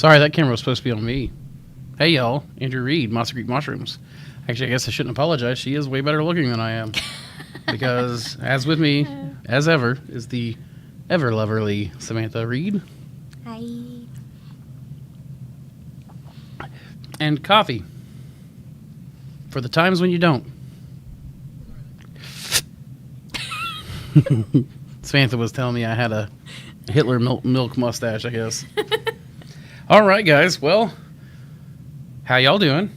Sorry, that camera was supposed to be on me. Hey, y'all. Andrew Reed, Monster Creek Mushrooms. Actually, I guess I shouldn't apologize. She is way better looking than I am. Because, as with me, as ever, is the ever lovely Samantha Reed. Hi. And coffee. For the times when you don't. Samantha was telling me I had a Hitler milk mustache, I guess. All right, guys. Well, how y'all doing?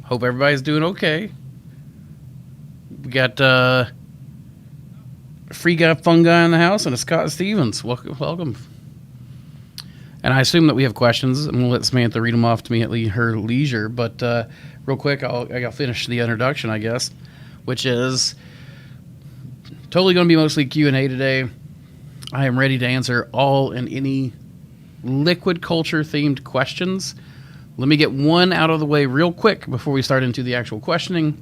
Hope everybody's doing okay. We got free guy, fun guy in the house, and a Scott Stevens. Welcome. And I assume that we have questions. I'm going to let Samantha read them off to me at her leisure. But real quick, I'll finish the introduction, I guess, which is totally going to be mostly Q&A today. I am ready to answer all and any liquid culture themed questions. Let me get one out of the way real quick before we start into the actual questioning,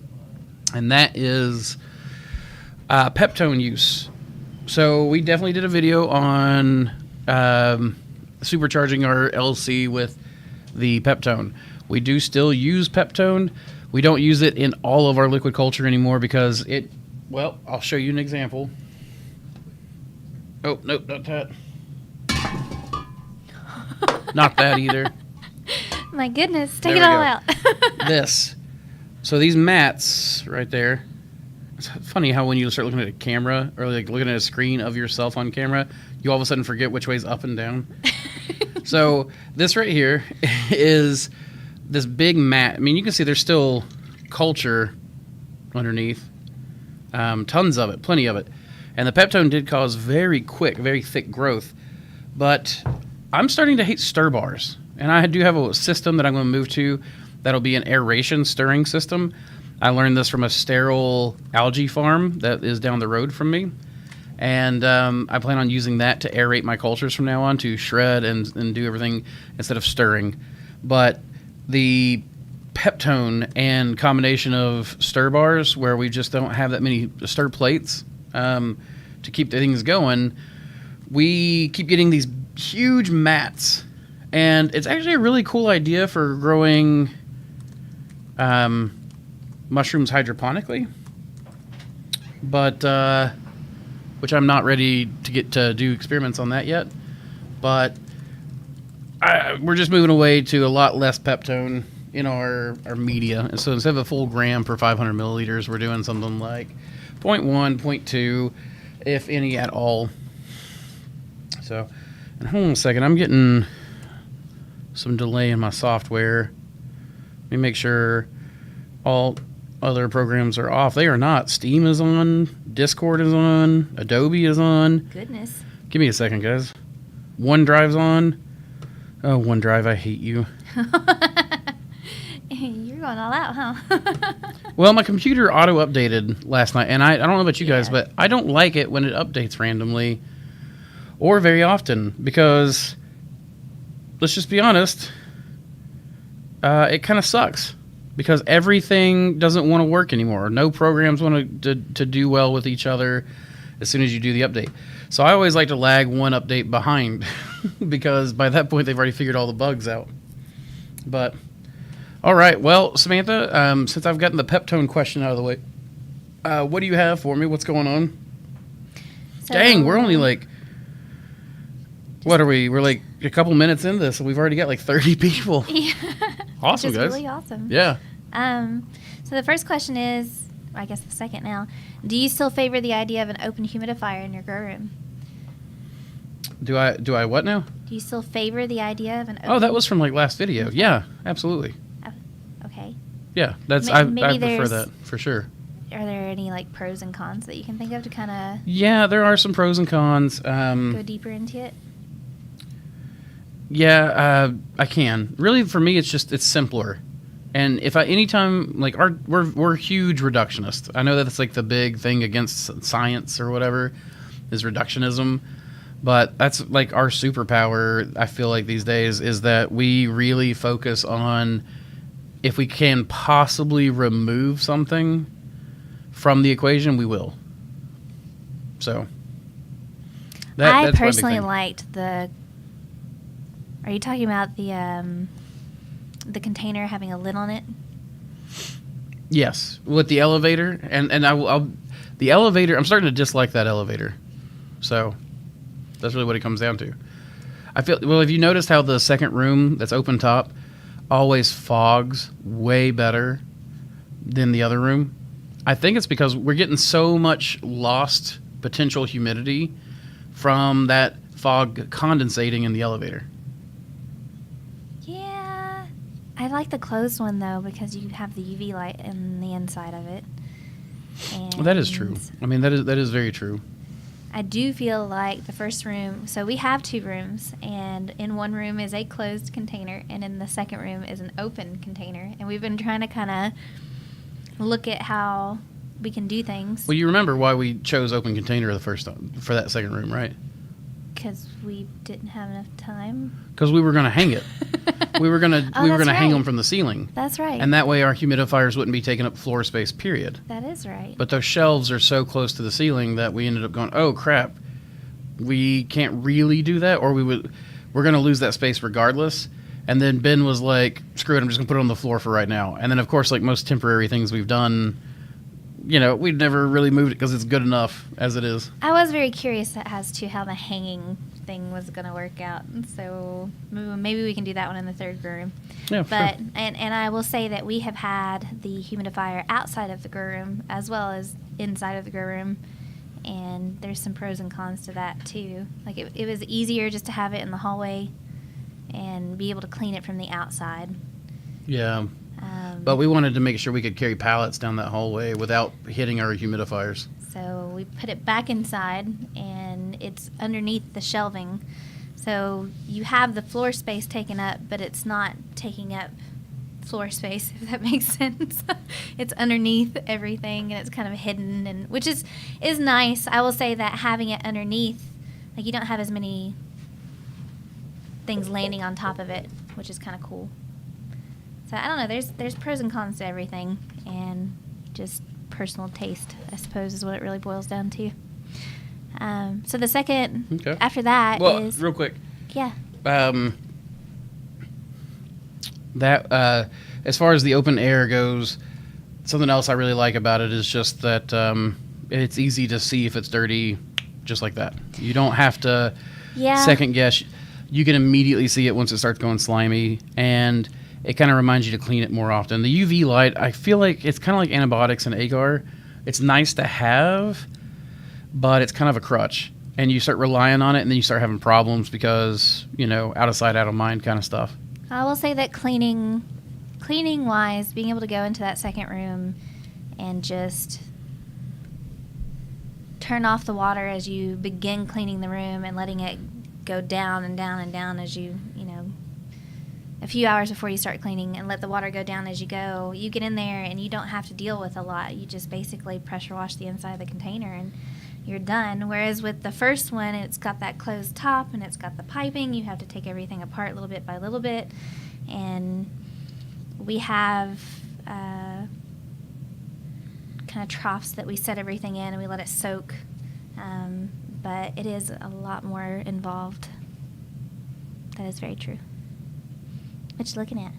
and that is peptone use. So we definitely did a video on supercharging our LC with the peptone. We do still use peptone. We don't use it in all of our liquid culture anymore because it, well, I'll show you an example. Oh, nope, not that. Not that either. My goodness, take it all out. This. So these mats right there. It's funny how when you start looking at a camera or like looking at a screen of yourself on camera, you all of a sudden forget which way's up and down. So this right here is this big mat. I mean, you can see there's still culture underneath. Tons of it, plenty of it. And the peptone did cause very quick, very thick growth. But I'm starting to hate stir bars. And I do have a system that I'm going to move to that'll be an aeration stirring system. I learned this from a sterile algae farm that is down the road from me. And I plan on using that to aerate my cultures from now on, to shred and do everything instead of stirring. But the peptone and combination of stir bars, where we just don't have that many stir plates to keep the things going, we keep getting these huge mats. And it's actually a really cool idea for growing mushrooms hydroponically, but which I'm not ready to get to do experiments on that yet. But we're just moving away to a lot less peptone in our media. And so instead of a full gram per 500 milliliters, we're doing something like 0.1, 0.2, if any at all. So, and hold on a second, I'm getting some delay in my software. Let me make sure all other programs are off. They are not. Steam is on, Discord is on, Adobe is on. Goodness. Give me a second, guys. OneDrive's on. Oh, OneDrive, I hate you. You're going all out, huh? Well, my computer auto-updated last night, and I don't know about you guys, but I don't like it when it updates randomly or very often because, let's just be honest, it kind of sucks because everything doesn't want to work anymore. No programs want to do well with each other as soon as you do the update. So I always like to lag one update behind because by that point they've already figured all the bugs out. But, all right. Well, Samantha, since I've gotten the peptone question out of the way, what do you have for me? What's going on? So, dang, we're only like, what are we? We're like a couple minutes into this, and we've already got like 30 people. Yeah. Awesome, guys. Really awesome. Yeah. So the first question is, I guess the second now, do you still favor the idea of an open humidifier in your grow room? Do I what now? Do you still favor the idea of an open... Oh, that was from like last video. Yeah, absolutely. Oh, okay. Yeah, that's I prefer that for sure. Are there any like pros and cons that you can think of to kind of... Yeah, there are some pros and cons. Go deeper into it? Yeah, I can. Really, for me, it's simpler. And if anytime, like, we're huge reductionists. I know that it's like the big thing against science or whatever is reductionism, but that's like our superpower. I feel like these days is that we really focus on if we can possibly remove something from the equation, we will. So I personally liked the Are you talking about the container having a lid on it? Yes, with the elevator, and the elevator. I'm starting to dislike that elevator. So that's really what it comes down to. I feel well. Have you noticed how the second room that's open top always fogs way better than the other room? I think it's because we're getting so much lost potential humidity from that fog condensating in the elevator. Yeah. I like the closed one, though, because you have the UV light in the inside of it. And Well, that is true. I mean, that is very true. I do feel like the first room, so we have 2 rooms, and in one room is a closed container, and in the second room is an open container. And we've been trying to kind of look at how we can do things. Well, you remember why we chose open container the first time for that second room, right? Because we didn't have enough time. Because we were going to hang it. we were going to hang them from the ceiling. That's right. And that way our humidifiers wouldn't be taking up floor space, period. That is right. But those shelves are so close to the ceiling that we ended up going, oh crap, we can't really do that, or we're going to lose that space regardless. And then Ben was like, screw it, I'm just going to put it on the floor for right now. And then, of course, like most temporary things we've done, you know, we've never really moved it because it's good enough as it is. I was very curious as to how the hanging thing was going to work out. And so maybe we can do that one in the third room. Yeah, but sure. and I will say that we have had the humidifier outside of the grow room as well as inside of the grow room. And there's some pros and cons to that, too. Like, it was easier just to have it in the hallway and be able to clean it from the outside. Yeah. But we wanted to make sure we could carry pallets down that hallway without hitting our humidifiers. So we put it back inside, and it's underneath the shelving. So you have the floor space taken up, but it's not taking up floor space, if that makes sense. It's underneath everything, and it's kind of hidden, and which is nice. I will say that having it underneath, like, you don't have as many things landing on top of it, which is kind of cool. So I don't know. There's pros and cons to everything, and just personal taste, I suppose, is what it really boils down to. So the second after that is real quick. Yeah. That as far as the open air goes, something else I really like about it is just that it's easy to see if it's dirty, just like that. You don't have to second guess. You can immediately see it once it starts going slimy, and it kind of reminds you to clean it more often. The UV light, I feel like it's kind of like antibiotics and agar. It's nice to have, but it's kind of a crutch. And you start relying on it, and then you start having problems because, you know, out of sight, out of mind kind of stuff. I will say that cleaning-wise, being able to go into that second room and just turn off the water as you begin cleaning the room and letting it go down and down and down as you know, a few hours before you start cleaning, and let the water go down as you go. You get in there and you don't have to deal with a lot. You just basically pressure wash the inside of the container and you're done. Whereas with the first one, it's got that closed top and it's got the piping. You have to take everything apart little bit by little bit. And we have kind of troughs that we set everything in and we let it soak. But it is a lot more involved. That is very true. What you looking at?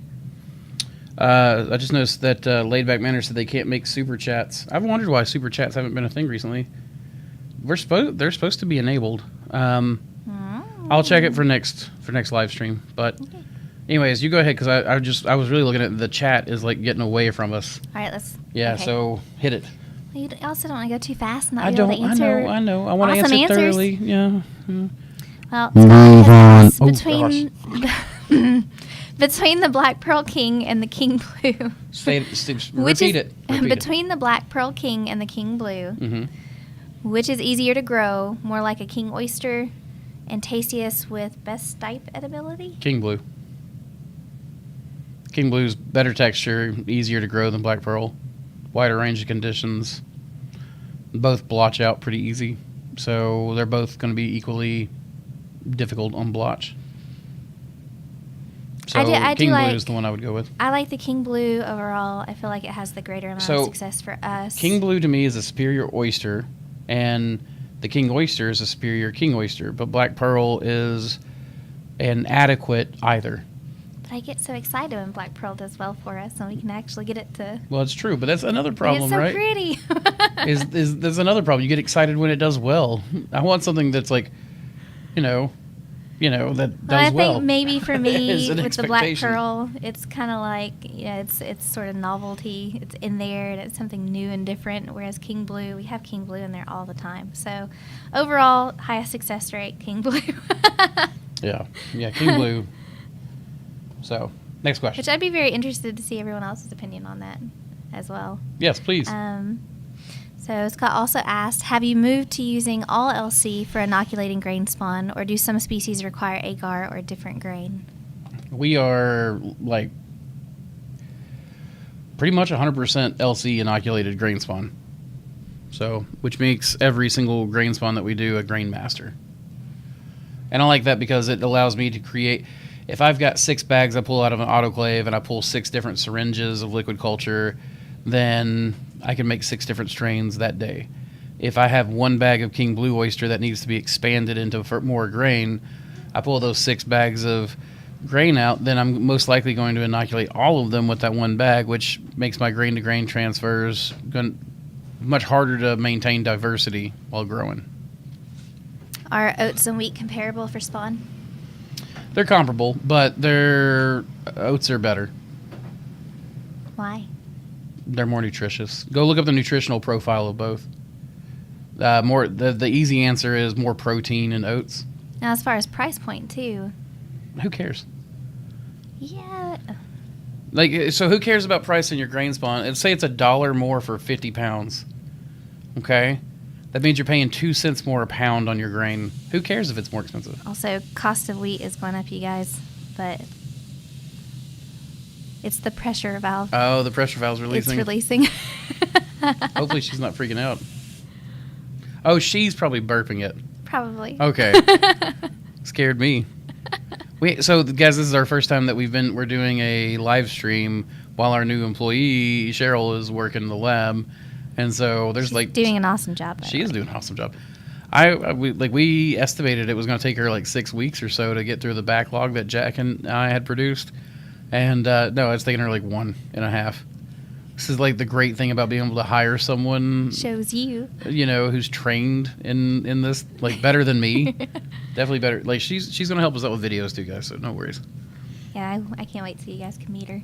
I just noticed that Laid Back Manor said they can't make super chats. I've wondered why super chats haven't been a thing recently. They're supposed to be enabled. I'll check it for next live stream. But anyways, you go ahead, because I was really looking at the chat is like getting away from us. All right, let's. Yeah, okay. So hit it. You also don't want to go too fast and not I be able don't. to answer. I know. I want to awesome answer answers. thoroughly. Yeah. Well, Move on. between between the Black Pearl King and the King Blue. Repeat it. Between the Black Pearl King and the King Blue, which is easier to grow, more like a King Oyster, and tastiest with best stipe edibility? King Blue. King Blue's better texture, easier to grow than Black Pearl. Wider range of conditions. Both blotch out pretty easy. So they're both going to be equally difficult on blotch. So King Blue is the one I would go with. I like the King Blue overall. I feel like it has the greater amount of success for us. King Blue to me is a superior oyster, and the King Oyster is a superior King Oyster. But Black Pearl is adequate either. But I get so excited when Black Pearl does well for us, and we can actually get it to. Well, it's true, but that's another It's problem, so right? pretty. Is there's another problem. You get excited when it does well. I want something that's like, that But I does well. think maybe for me Is an with the Black expectation. Pearl, it's kind of like it's sort of novelty. It's in there and it's something new and different. Whereas King Blue, we have King Blue in there all the time. So overall, highest success rate, King Blue. Yeah, King Blue. So, next question. Which I'd be very interested to see everyone else's opinion on that as well. Yes, please. So Scott also asked, have you moved to using all LC for inoculating grain spawn, or do some species require agar or different grain? We are like pretty much 100% LC inoculated grain spawn. So, which makes every single grain spawn that we do a grain master. And I like that because it allows me to create. If I've got 6 bags I pull out of an autoclave and I pull 6 different syringes of liquid culture, then I can make 6 different strains that day. If I have 1 bag of King Blue Oyster that needs to be expanded into more grain, I pull those 6 bags of grain out, then I'm most likely going to inoculate all of them with that 1 bag, which makes my grain to grain transfers much harder to maintain diversity while growing. Are oats and wheat comparable for spawn? They're comparable, but their oats are better. Why? They're more nutritious. Go look up the nutritional profile of both. The easy answer is more protein in oats. Now, as far as price point, too. Who cares? Yeah. So who cares about price in your grain spawn? Let's say it's $1 more for 50 pounds. Okay? That means you're paying 2 cents more a pound on your grain. Who cares if it's more expensive? Also, cost of wheat is going up, you guys, but it's the pressure valve. Oh, the pressure valve's releasing. It's releasing. Hopefully she's not freaking out. Oh, she's probably burping it. Probably. Okay. Scared me. So guys, this is our first time that we're doing a live stream while our new employee Cheryl is working in the lab, and so there's She's doing an awesome job. She is doing an awesome job. We estimated it was going to take her like 6 weeks or so to get through the backlog that Jack and I had produced, and no, it's taking her like 1.5. This is like the great thing about being able to hire someone. Shows you. Who's trained in this, like better than me. Definitely better. Like she's going to help us out with videos too, guys. So no worries. Yeah, I can't wait till you guys can meet her.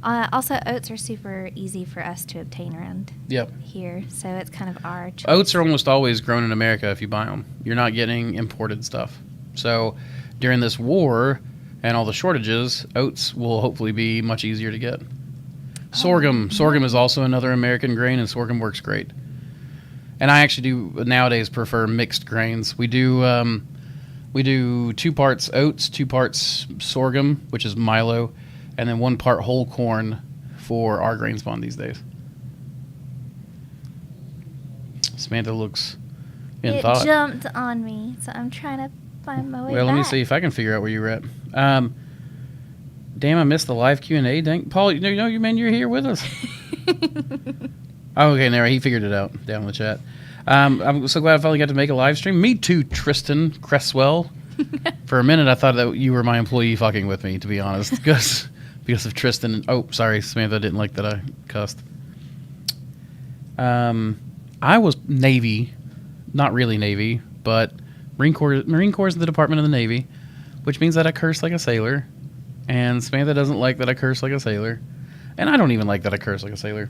Also, oats are super easy for us to obtain around here, so it's kind of our choice. Oats are almost always grown in America if you buy them. You're not getting imported stuff. So during this war and all the shortages, oats will hopefully be much easier to get. Sorghum. Sorghum is also another American grain, and sorghum works great. And I actually do nowadays prefer mixed grains. We do 2 parts oats, 2 parts sorghum, which is Milo, and then 1 part whole corn for our grain spawn these days. Samantha looks in thought. It jumped on me, so I'm trying to find my way Well, back. let me see if I can figure out where you were at. Damn, I missed the live Q&A. Dang, Paul, you're here with us. Oh, okay, there, he figured it out down in the chat. I'm so glad I finally got to make a live stream. Me too, Tristan Cresswell. For a minute, I thought that you were my employee fucking with me, to be honest, because of Tristan. Oh, sorry, Samantha didn't like that I cussed. I was Navy, not really Navy, but Marine Corps is the Department of the Navy, which means that I curse like a sailor, and Samantha doesn't like that I curse like a sailor, and I don't even like that I curse like a sailor.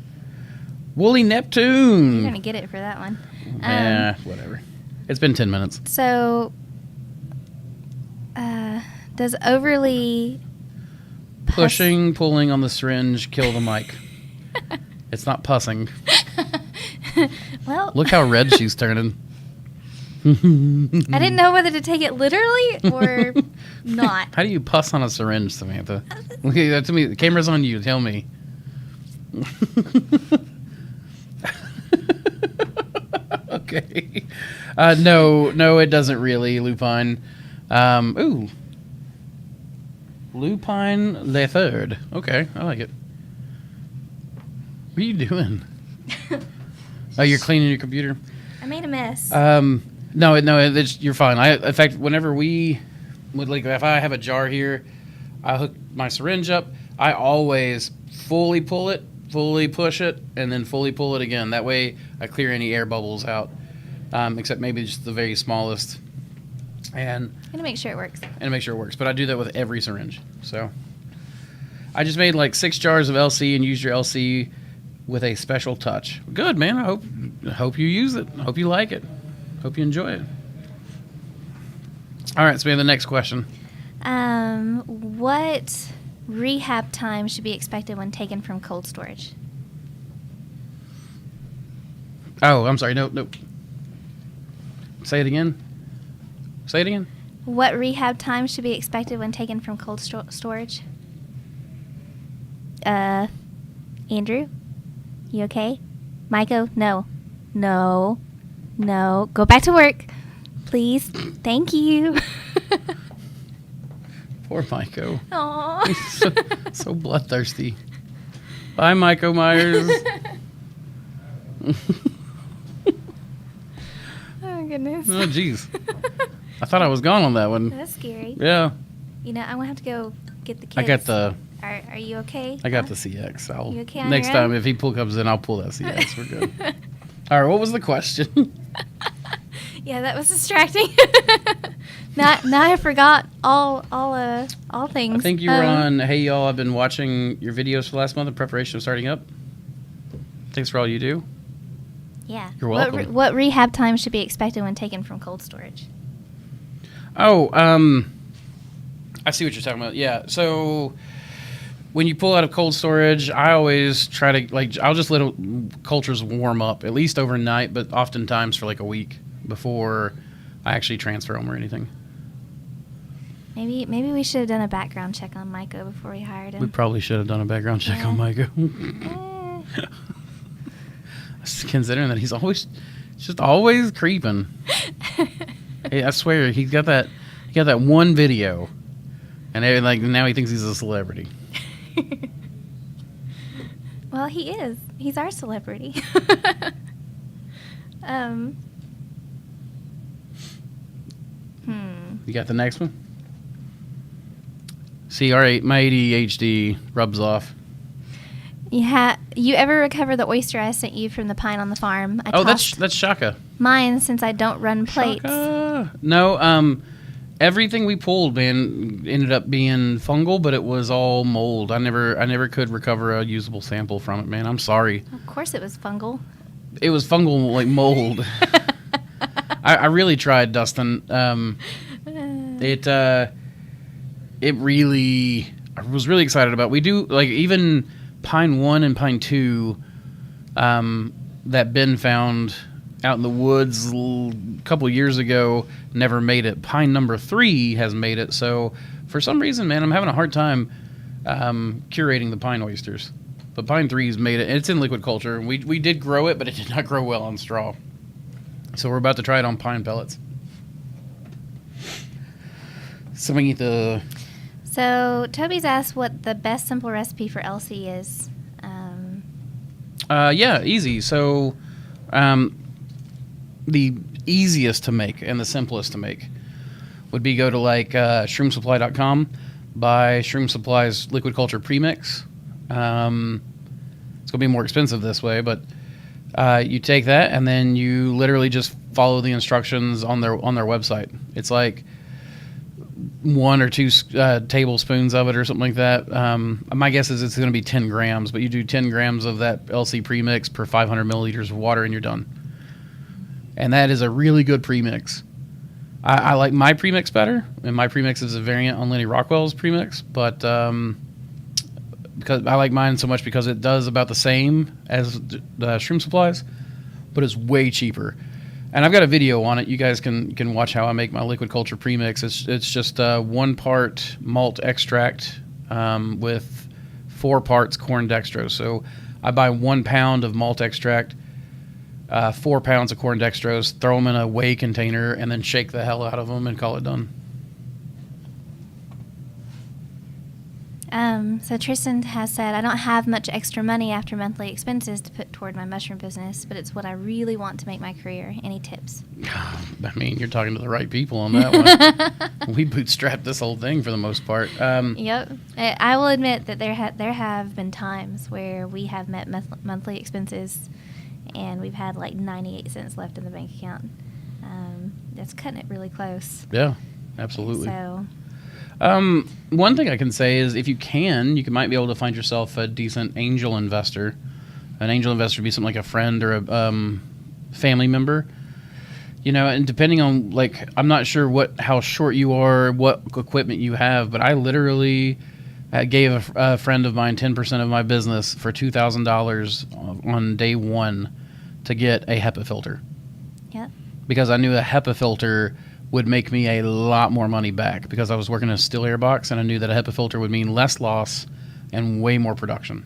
Woolly Neptune. You're gonna get it for that one. Whatever. It's been 10 minutes. So, does overly Pulling on the syringe kill the mic? It's not pussing. Well, Look how red she's turning. I didn't know whether to take it literally or not. How do you puss on a syringe, Samantha? Okay, to me, the camera's on you. Tell me. Okay. No, it doesn't really, Lupine. Lupine the Third. Okay, I like it. What are you doing? Oh, you're cleaning your computer? I made a mess. No, you're fine. In fact, whenever we would if I have a jar here, I hook my syringe up. I always fully pull it, fully push it, and then fully pull it again. That way, I clear any air bubbles out, except maybe just the very smallest. And to make sure it works. But I do that with every syringe. So I just made like 6 jars of LC and used your LC with a special touch. Good, man. I hope you use it. I hope you like it. Hope you enjoy it. All right, so we have the next question. What rehab time should be expected when taken from cold storage? Oh, I'm sorry. No. Say it again. What rehab time should be expected when taken from cold storage? Andrew? You okay? Micah? No. Go back to work. Please. Thank you. Poor Micah. Aww. He's so bloodthirsty. Bye, Micah Myers. Oh, goodness. Oh, jeez. I thought I was gone on that one. That's scary. Yeah. I'm going to have to go get the kids. I got the... Are you okay? I got the CX. You okay on next your time, own? if he comes in, I'll pull that CX. We're good. All right, what was the question? Yeah, that was distracting. now I forgot all things. I think you were on, hey, y'all, I've been watching your videos for the last month in preparation of starting up. Thanks for all you do. Yeah. You're welcome. What rehab time should be expected when taken from cold storage? Oh, I see what you're talking about. Yeah, so... When you pull out of cold storage, I always try to, I'll just let cultures warm up, at least overnight, but oftentimes for like a week before I actually transfer them or anything. Maybe we should have done a background check on Micah before we hired him. We probably should have done a background check on Micah. Considering that he's just always creeping. Hey, I swear, he got that one video, and now he thinks he's a celebrity. Well, he is. He's our celebrity. You got the next one? See, all right, my ADHD rubs off. You ever recover the oyster I sent you from the pine on the farm? That's Shaka. Mine, since I don't run plates. Shaka. No, everything we pulled, man, ended up being fungal, but it was all mold. I never could recover a usable sample from it, man. I'm sorry. Of course it was fungal. It was fungal, like mold. I really tried, Dustin. It really, I was really excited about. We do, even Pine 1 and Pine 2 that Ben found out in the woods a couple years ago never made it. Pine number 3 has made it. So for some reason, man, I'm having a hard time curating the pine oysters. But Pine 3's made it. It's in liquid culture. We did grow it, but it did not grow well on straw. So we're about to try it on pine pellets. So we need the... So Toby's asked what the best simple recipe for LC is. Yeah, easy. So the easiest to make and the simplest to make would be go to shroomsupply.com, buy Shroom Supply's liquid culture premix. It's going to be more expensive this way, but you take that and then you literally just follow the instructions on their website. It's like 1 or 2 tablespoons of it or something like that. My guess is it's going to be 10 grams, but you do 10 grams of that LC premix per 500 milliliters of water and you're done. And that is a really good premix. I like my premix better, and my premix is a variant on Lenny Rockwell's premix, but because I like mine so much because it does about the same as the Shroom Supplies, but it's way cheaper. And I've got a video on it. You guys can watch how I make my liquid culture premix. It's just 1 part malt extract with 4 parts corn dextrose. So I buy 1 pound of malt extract, 4 pounds of corn dextrose, throw them in a whey container, and then shake the hell out of them and call it done. So Tristan has said, I don't have much extra money after monthly expenses to put toward my mushroom business, but it's what I really want to make my career. Any tips? I mean, you're talking to the right people on that one. We bootstrapped this whole thing for the most part. Yep. I will admit that there have been times where we have met monthly expenses and we've had like 98 cents left in the bank account. That's cutting it really close. Yeah, absolutely. So... one thing I can say is if you might be able to find yourself a decent angel investor. An angel investor would be something like a friend or a family member. You know, and depending on, like, I'm not sure how short you are, what equipment you have, but I literally gave a friend of mine 10% of my business for $2,000 on day one to get a HEPA filter. Yep. Because I knew a HEPA filter would make me a lot more money back because I was working in a still air box and I knew that a HEPA filter would mean less loss and way more production.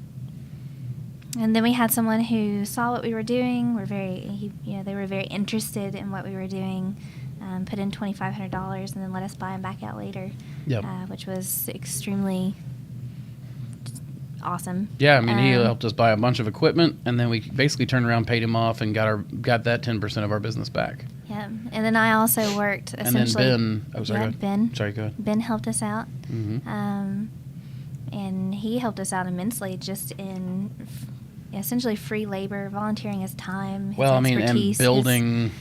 And then we had someone who saw what we were doing. They were very interested in what we were doing. Put in $2,500 and then let us buy them back out later. Yep. Which was extremely awesome. Yeah, I mean, he helped us buy a bunch of equipment, and then we basically turned around, paid him off, and got that 10% of our business back. Yeah, and then I also worked essentially. And then Ben. Oh, sorry. Yeah, go ahead. Ben. Sorry, go ahead. Ben helped us out. Mm-hmm. And he helped us out immensely just in essentially free labor, volunteering his time, his expertise, and building.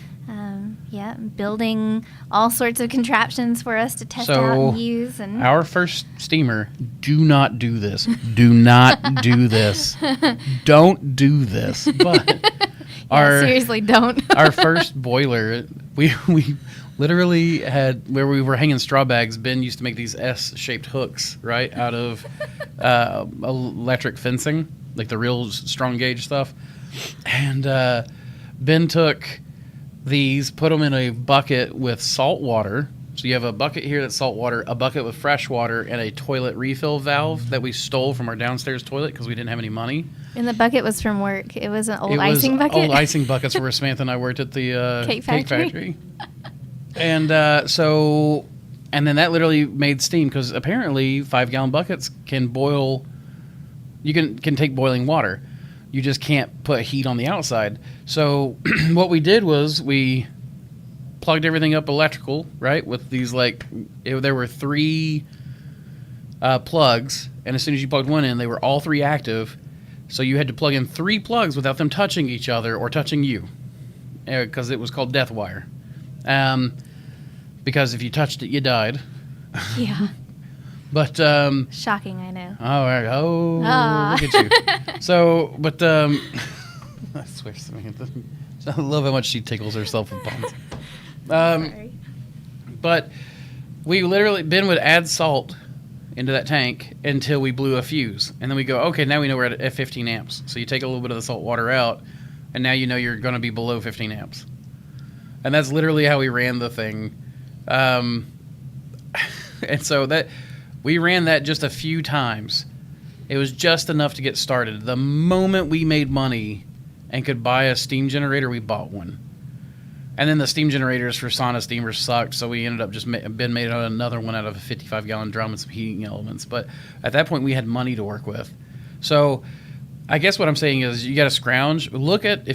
Building all sorts of contraptions for us to test out and use. And our first steamer, do not do this. Do not do this. Don't do this. But seriously, don't. Our first boiler, we literally had, where we were hanging straw bags, Ben used to make these S-shaped hooks, right, out of electric fencing, like the real strong gauge stuff. And Ben took these, put them in a bucket with salt water. So you have a bucket here that's salt water, a bucket with fresh water, and a toilet refill valve that we stole from our downstairs toilet because we didn't have any money. And the bucket was from work. It was an old icing bucket. Old icing buckets where Samantha and I worked at the cake factory. And and then that literally made steam because apparently 5-gallon buckets can boil. You can take boiling water. You just can't put heat on the outside. So what we did was we plugged everything up electrical, right, with these there were 3 plugs, and as soon as you plugged one in, they were all 3 active. So you had to plug in 3 plugs without them touching each other or touching you, because it was called death wire. Because if you touched it, you died. Yeah. But shocking, I know. Look at you. So, but I swear, I love how much she tickles herself with puns. Sorry. But we literally, Ben would add salt into that tank until we blew a fuse, and then we go, okay, now we know we're at 15 amps. So you take a little bit of the salt water out, and now you know you're going to be below 15 amps. And that's literally how we ran the thing. And so that. We ran that just a few times. It was just enough to get started. The moment we made money and could buy a steam generator, we bought one. And then the steam generators for sauna steamers sucked, so we ended up just Ben made another one out of a 55-gallon drum and some heating elements. But at that point, we had money to work with. So I guess what I'm saying is you got to scrounge. Look at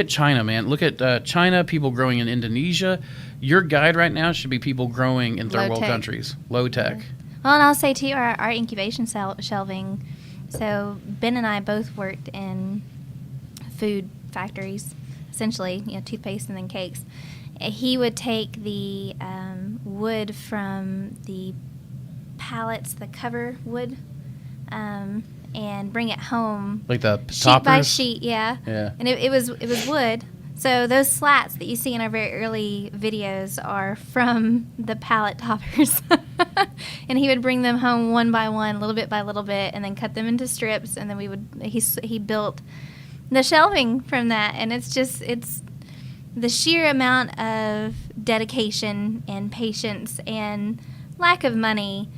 China, man. Look at China, people growing in Indonesia. Your guide right now should be people growing in third world countries, low tech. Well, and I'll say too, our incubation shelving. So Ben and I both worked in food factories, essentially, toothpaste and then cakes. He would take the wood from the pallets, the cover wood, and bring it home, like the sheet toppers? by sheet, yeah. And it was wood. So those slats that you see in our very early videos are from the pallet toppers. And he would bring them home one by one, little bit by little bit, and then cut them into strips. And then he built the shelving from that. And it's the sheer amount of dedication and patience and lack of money.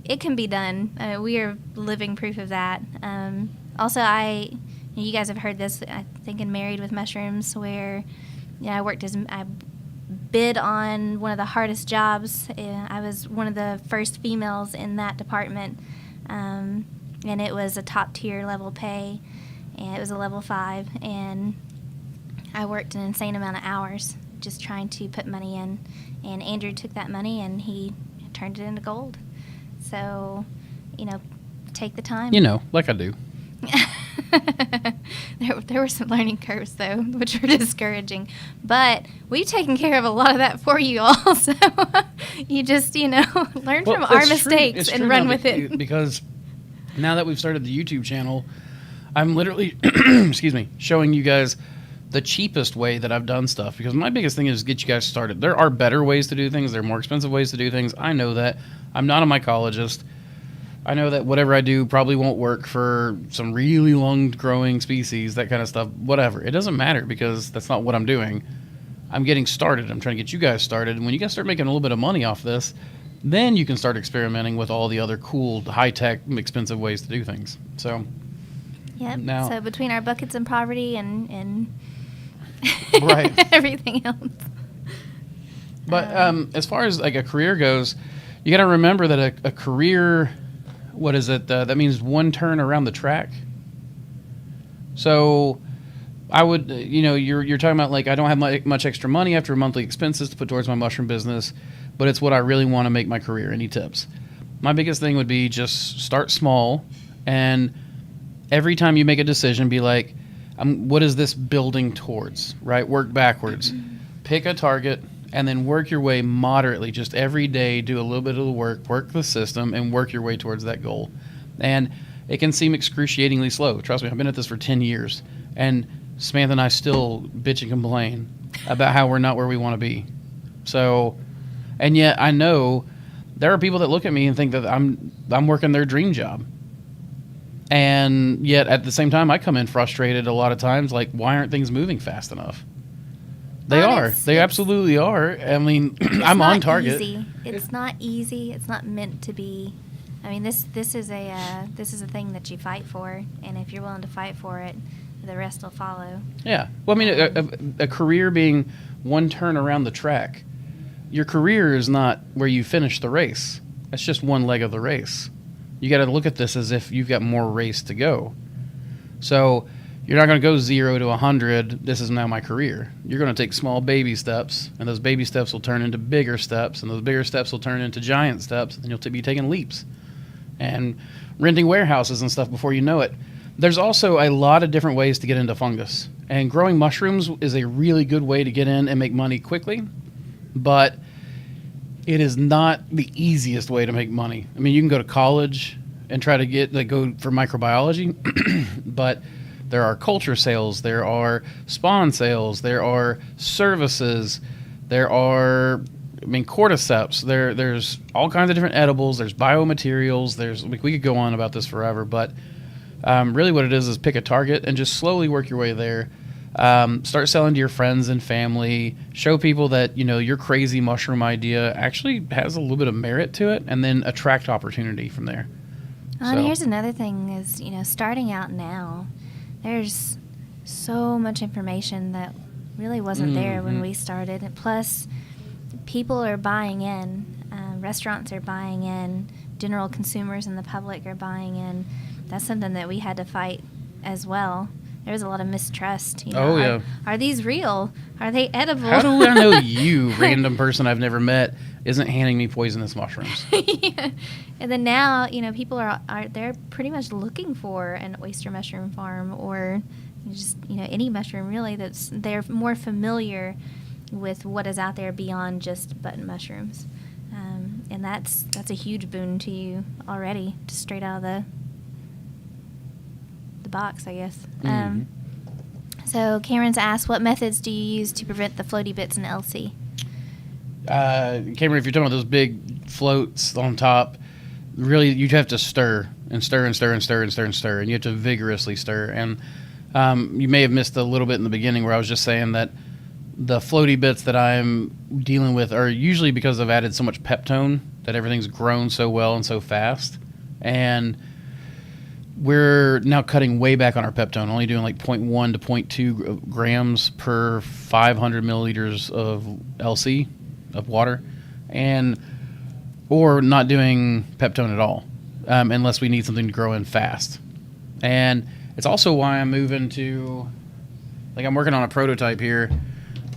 It can be done. We are living proof of that. Also, you guys have heard this, I think, in Married with Mushrooms, where I bid on one of the hardest jobs. I was one of the first females in that department, and it was a top tier level pay, and it was a level 5, and I worked an insane amount of hours just trying to put money in, and Andrew took that money and he turned it into gold. So, take the time. Like I do. There were some learning curves, though, which were discouraging. But we've taken care of a lot of that for you all. So you just, learn from our mistakes and run with it. Because now that we've started the YouTube channel, I'm literally, showing you guys the cheapest way that I've done stuff. Because my biggest thing is get you guys started. There are better ways to do things. There are more expensive ways to do things. I know that. I'm not a mycologist. I know that whatever I do probably won't work for some really long-growing species, that kind of stuff, whatever. It doesn't matter because that's not what I'm doing. I'm getting started. I'm trying to get you guys started. And when you guys start making a little bit of money off this, then you can start experimenting with all the other cool, high-tech, expensive ways to do things. So, yep. Now, so between our buckets and poverty and right. everything else. But as far as like a career goes, you got to remember that a career... What is it? That means one turn around the track. So I would, you're talking about like I don't have much extra money after monthly expenses to put towards my mushroom business, but it's what I really want to make my career. Any tips? My biggest thing would be just start small, and every time you make a decision, be like, what is this building towards? Right? Work backwards. Pick a target. And then work your way moderately, just every day, do a little bit of the work the system, and work your way towards that goal. And it can seem excruciatingly slow. Trust me, I've been at this for 10 years. And Samantha and I still bitch and complain about how we're not where we want to be. So, and yet I know there are people that look at me and think that I'm working their dream job. And yet at the same time, I come in frustrated a lot of times, like, why aren't things moving fast enough? They are. They absolutely are. I mean, I'm on target. Easy. It's not easy. It's not meant to be. I mean, this is a thing that you fight for, and if you're willing to fight for it, the rest will follow. Yeah. Well, I mean, a career being one turn around the track. Your career is not where you finish the race. That's just one leg of the race. You got to look at this as if you've got more race to go. So you're not going to go 0 to 100. This is now my career. You're going to take small baby steps, and those baby steps will turn into bigger steps, and those bigger steps will turn into giant steps, and you'll be taking leaps and renting warehouses and stuff before you know it. There's also a lot of different ways to get into fungus, and growing mushrooms is a really good way to get in and make money quickly, but it is not the easiest way to make money. I mean, you can go to college and try to go for microbiology, but there are culture sales, there are spawn sales, there are services, there are, cordyceps, there's all kinds of different edibles, there's biomaterials, we could go on about this forever, but really what it is pick a target and just slowly work your way there. Start selling to your friends and family, show people that, your crazy mushroom idea actually has a little bit of merit to it, and then attract opportunity from there. And here's another thing is, starting out now, there's so much information that really wasn't there when we started. And plus, people are buying in. Restaurants are buying in. General consumers and the public are buying in. That's something that we had to fight as well. There was a lot of mistrust. Are these real? Are they edible? How do I know you, random person I've never met, isn't handing me poisonous mushrooms? Yeah. And then now, people are they're pretty much looking for an oyster mushroom farm or just, any mushroom really they're more familiar with what is out there beyond just button mushrooms. And that's a huge boon to you already, just straight out of the box, I guess. So Cameron's asked, what methods do you use to prevent the floaty bits in LC? Cameron, if you're talking about those big floats on top, really you have to stir and stir and stir and stir and stir and stir, and you have to vigorously stir. And you may have missed a little bit in the beginning where I was just saying that the floaty bits that I'm dealing with are usually because I've added so much peptone that everything's grown so well and so fast. And we're now cutting way back on our peptone, only doing like 0.1 to 0.2 grams per 500 milliliters of LC, of water, or not doing peptone at all, unless we need something to grow in fast. And it's also why I'm moving to, like, I'm working on a prototype here,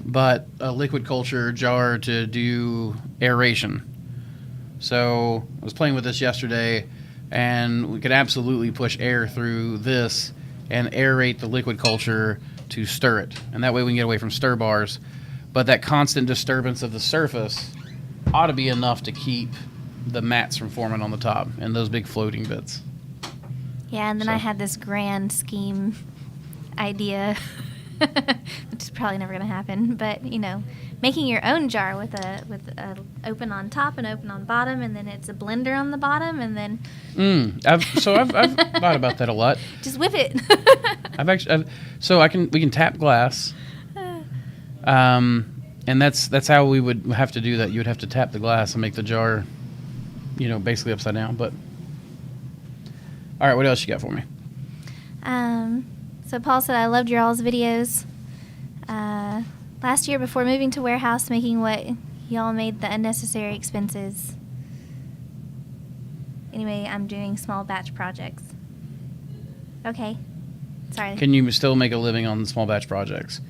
but a liquid culture jar to do aeration. So I was playing with this yesterday, and we could absolutely push air through this and aerate the liquid culture to stir it. And that way we can get away from stir bars. But that constant disturbance of the surface ought to be enough to keep the mats from forming on the top and those big floating bits. Yeah, and then I had this grand scheme idea, which is probably never going to happen, but, you know, making your own jar with a open on top and open on bottom, and then it's a blender on the bottom, and then... I've thought about that a lot. Just whip it. We can tap glass, and that's how we would have to do that. You would have to tap the glass and make the jar, you know, basically upside down. But all right, what else you got for me? So Paul said, I loved your all's videos. Last year, before moving to warehouse, making what y'all made the unnecessary expenses. Anyway, I'm doing small batch projects. Okay. Sorry. Can you still make a living on small batch projects,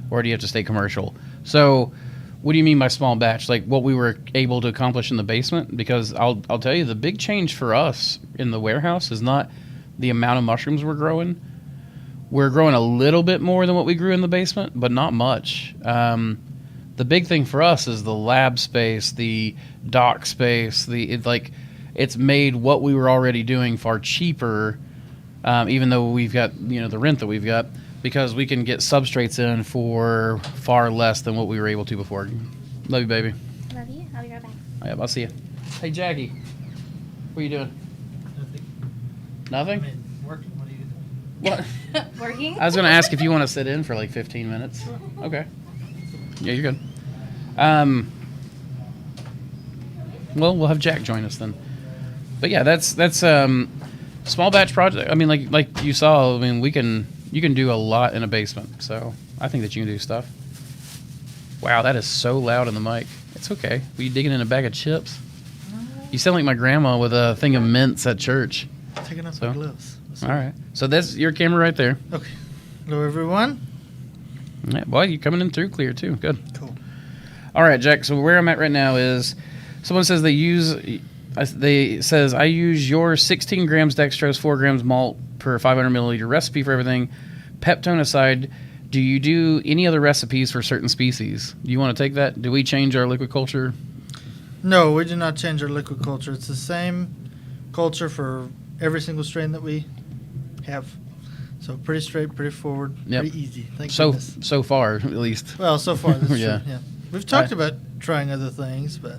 or do you have to stay commercial? So, what do you mean by small batch? Like what we were able to accomplish in the basement? Because I'll tell you, the big change for us in the warehouse is not the amount of mushrooms we're growing. We're growing a little bit more than what we grew in the basement, but not much. The big thing for us is the lab space, the dock space. It's made what we were already doing far cheaper, even though we've got, you know, the rent that we've got, because we can get substrates in for far less than what we were able to before. Love you, baby. Love you. I'll be right back. Yep, I'll see you. Hey, Jackie, what are you doing? Nothing. mean, working. What are you doing? What? Working? I was going to ask if you want to sit in for like 15 minutes. Okay. Yeah, you're good. Well, we'll have Jack join us then. But yeah, that's small batch project. I mean, like you saw. I mean, you can do a lot in a basement. So I think that you can do stuff. Wow, that is so loud in the mic. It's okay. Were you digging in a bag of chips? You sound like my grandma with a thing of mints at church. Taking off my gloves. All right. So that's your camera right there. Okay. Hello, everyone. Yeah, boy, you're coming in through clear too. Good. Cool. All right, Jack. So where I'm at right now is someone says I use your 16 grams dextrose, 4 grams malt per 500 milliliter recipe for everything. Peptone aside, do you do any other recipes for certain species? Do you want to take that? Do we change our liquid culture? No, we do not change our liquid culture. It's the same culture for every single strain that we have. So pretty straight, pretty forward, Yep. pretty easy. Thank goodness. So far, at least. Well, so far, that's Yeah. true. Yeah. We've talked about trying other things, but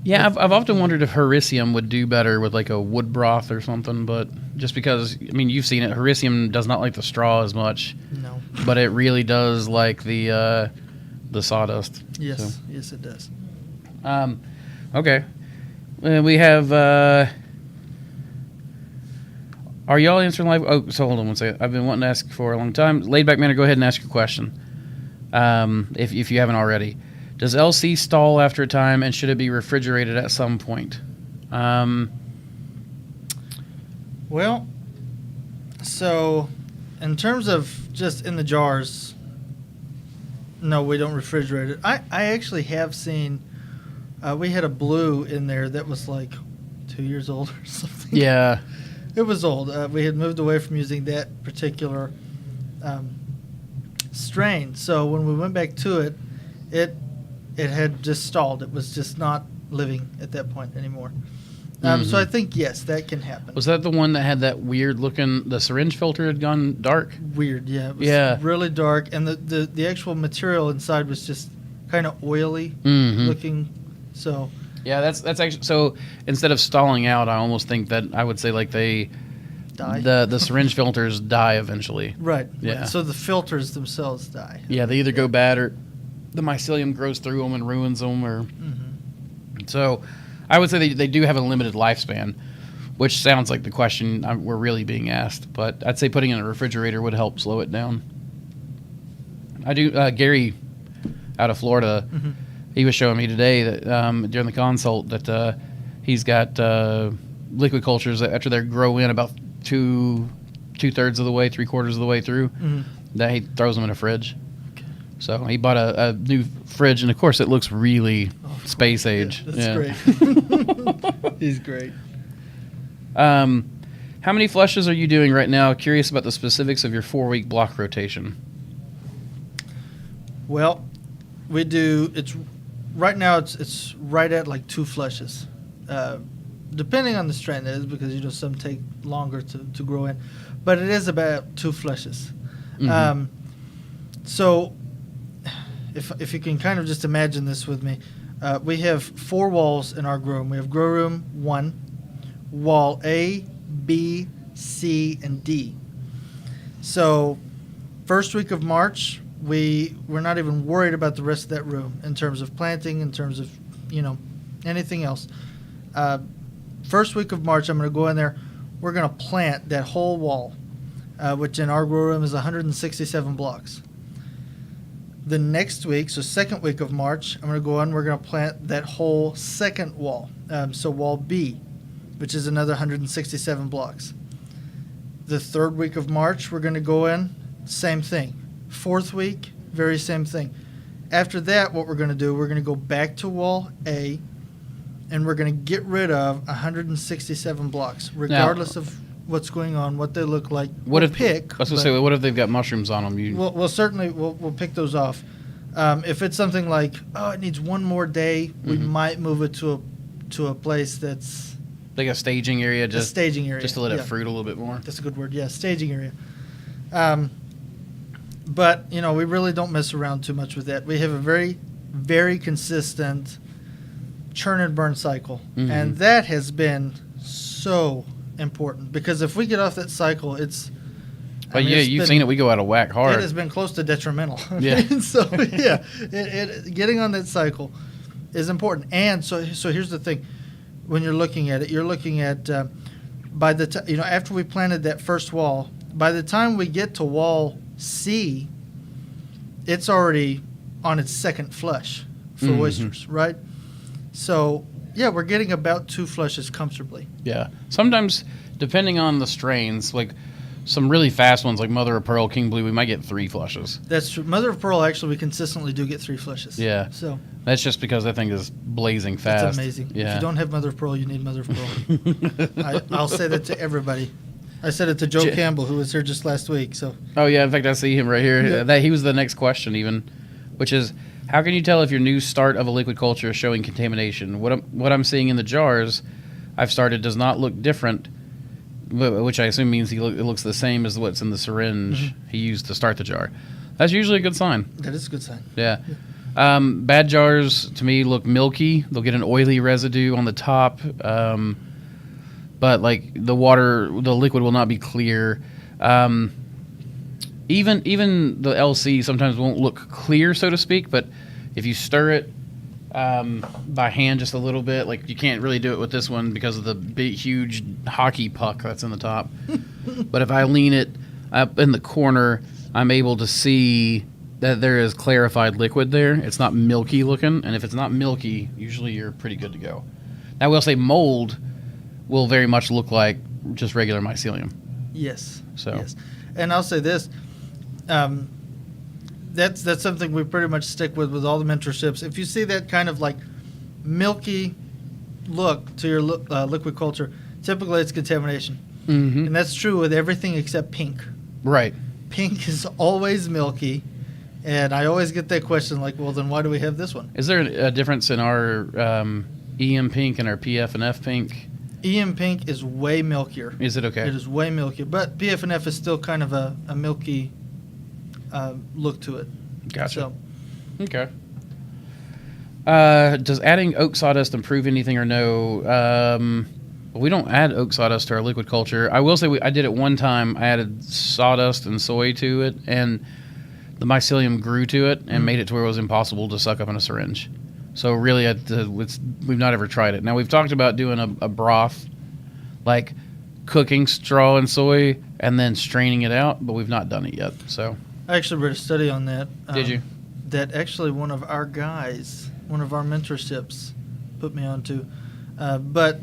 Yeah, I've often wondered if Hericium would do better with like a wood broth or something, but just because, I mean, you've seen it. Hericium does not like the straw as much, no. but it really does like the sawdust. Yes, So, yes, it does. okay. We have, are y'all answering live? Oh, so hold on one second. I've been wanting to ask for a long time. Laid back manner, go ahead and ask your question. If you haven't already. Does LC stall after a time, and should it be refrigerated at some point? Well, so in terms of just in the jars, no, we don't refrigerate it. I actually have seen, we had a blue in there that was like 2 years old or something. Yeah. It was old. We had moved away from using that particular strain. So when we went back to it, it had just stalled. It was just not living at that point anymore. So I think, yes, that can happen. Was that the one that had that weird looking, the syringe filter had gone dark? Weird, yeah. It was really dark. And the actual material inside was just kind of oily looking. So yeah, that's actually, so instead of stalling out, I almost think that I would say like they die. The syringe filters die eventually. Right. Yeah. Right. So the filters themselves die. Yeah, they either go bad or the mycelium grows through them and ruins them, or so I would say they do have a limited lifespan. which sounds like the question we're really being asked. But I'd say putting it in a refrigerator would help slow it down. I do. Gary, out of Florida, he was showing me today that during the consult that he's got liquid cultures that after they grow in about two-thirds of the way, three-quarters of the way through, that he throws them in a fridge. Okay. So he bought a new fridge, and of course it looks really space age. Yeah, that's great. He's great. How many flushes are you doing right now? Curious about the specifics of your 4-week block rotation. Well, we do. It's right now. It's right at like 2 flushes, depending on the strain. That is because some take longer to grow in, but it is about 2 flushes. So, if you can kind of just imagine this with me, we have 4 walls in our grow room. We have grow room 1, wall A, B, C, and D. So, first week of March, we're not even worried about the rest of that room in terms of planting, in terms of anything else. First week of March, I'm going to go in there. We're going to plant that whole wall, which in our grow room is 167 blocks. The next week, so second week of March, I'm going to go in. We're going to plant that whole second wall, so wall B, which is another 167 blocks. The third week of March, we're going to go in, same thing. Fourth week, very same thing. After that, what we're going to do, we're going to go back to wall A, and we're going to get rid of 167 blocks, regardless of what's going on, what they look like. What we'll if pick? I was going to say, what if they've got mushrooms on them? We'll certainly we'll pick those off. If it's something like, it needs one more day, we might move it to a place that's like a staging area, a staging area, just to let it fruit a little bit more. That's a good word. Yeah, staging area. But we really don't mess around too much with that. We have a very, very consistent churn and burn cycle, and that has been so important because if we get off that cycle, it's. But you've seen it. We go out of whack hard. It has been close to detrimental. Yeah. So getting on that cycle is important. And so here's the thing: when you're looking at it, you're looking at by the time after we planted that first wall, by the time we get to wall C, it's already on its second flush for oysters, right? So we're getting about 2 flushes comfortably. Yeah. Sometimes, depending on the strains, like some really fast ones like Mother of Pearl, King Blue, we might get 3 flushes. That's true. Mother of Pearl, actually, we consistently do get 3 flushes. Yeah. So that's just because that thing is blazing fast. That's amazing. Yeah. If you don't have Mother of Pearl, you need Mother of Pearl. I'll say that to everybody. I said it to Joe Campbell, who was here just last week. So. Oh yeah, in fact, I see him right here. Yeah. He was the next question, even, which is, how can you tell if your new start of a liquid culture is showing contamination? What I'm seeing in the jars I've started does not look different, which I assume means it looks the same as what's in the syringe he used to start the jar. That's usually a good sign. That is a good sign. Yeah. Bad jars to me look milky. They'll get an oily residue on the top. But like the liquid will not be clear. Even the LC sometimes won't look clear, so to speak. But if you stir it by hand just a little bit, like you can't really do it with this one because of the big, huge hockey puck that's in the top. But if I lean it up in the corner, I'm able to see that there is clarified liquid there. It's not milky looking, and if it's not milky, usually you're pretty good to go. Now, I will say mold will very much look like just regular mycelium. Yes. So. Yes. And I'll say this. That's something we pretty much stick with all the mentorships. If you see that kind of like milky look to your liquid culture, typically it's contamination. And that's true with everything except pink. Right. Pink is always milky. And I always get that question like, well, then why do we have this one? Is there a difference in our EM pink and our PF and F pink? EM pink is way milkier. Is it okay? It is way milkier. But PF and F is still kind of a milky look to it. Gotcha. So. Okay. Does adding oak sawdust improve anything or no? We don't add oak sawdust to our liquid culture. I will say I did it one time. I added sawdust and soy to it, and the mycelium grew to it and made it to where it was impossible to suck up in a syringe. So really, we've not ever tried it. Now, we've talked about doing a broth like cooking straw and soy and then straining it out, but we've not done it yet. So I actually read a study on that. Did you? That actually one of our guys, one of our mentorships, put me onto. But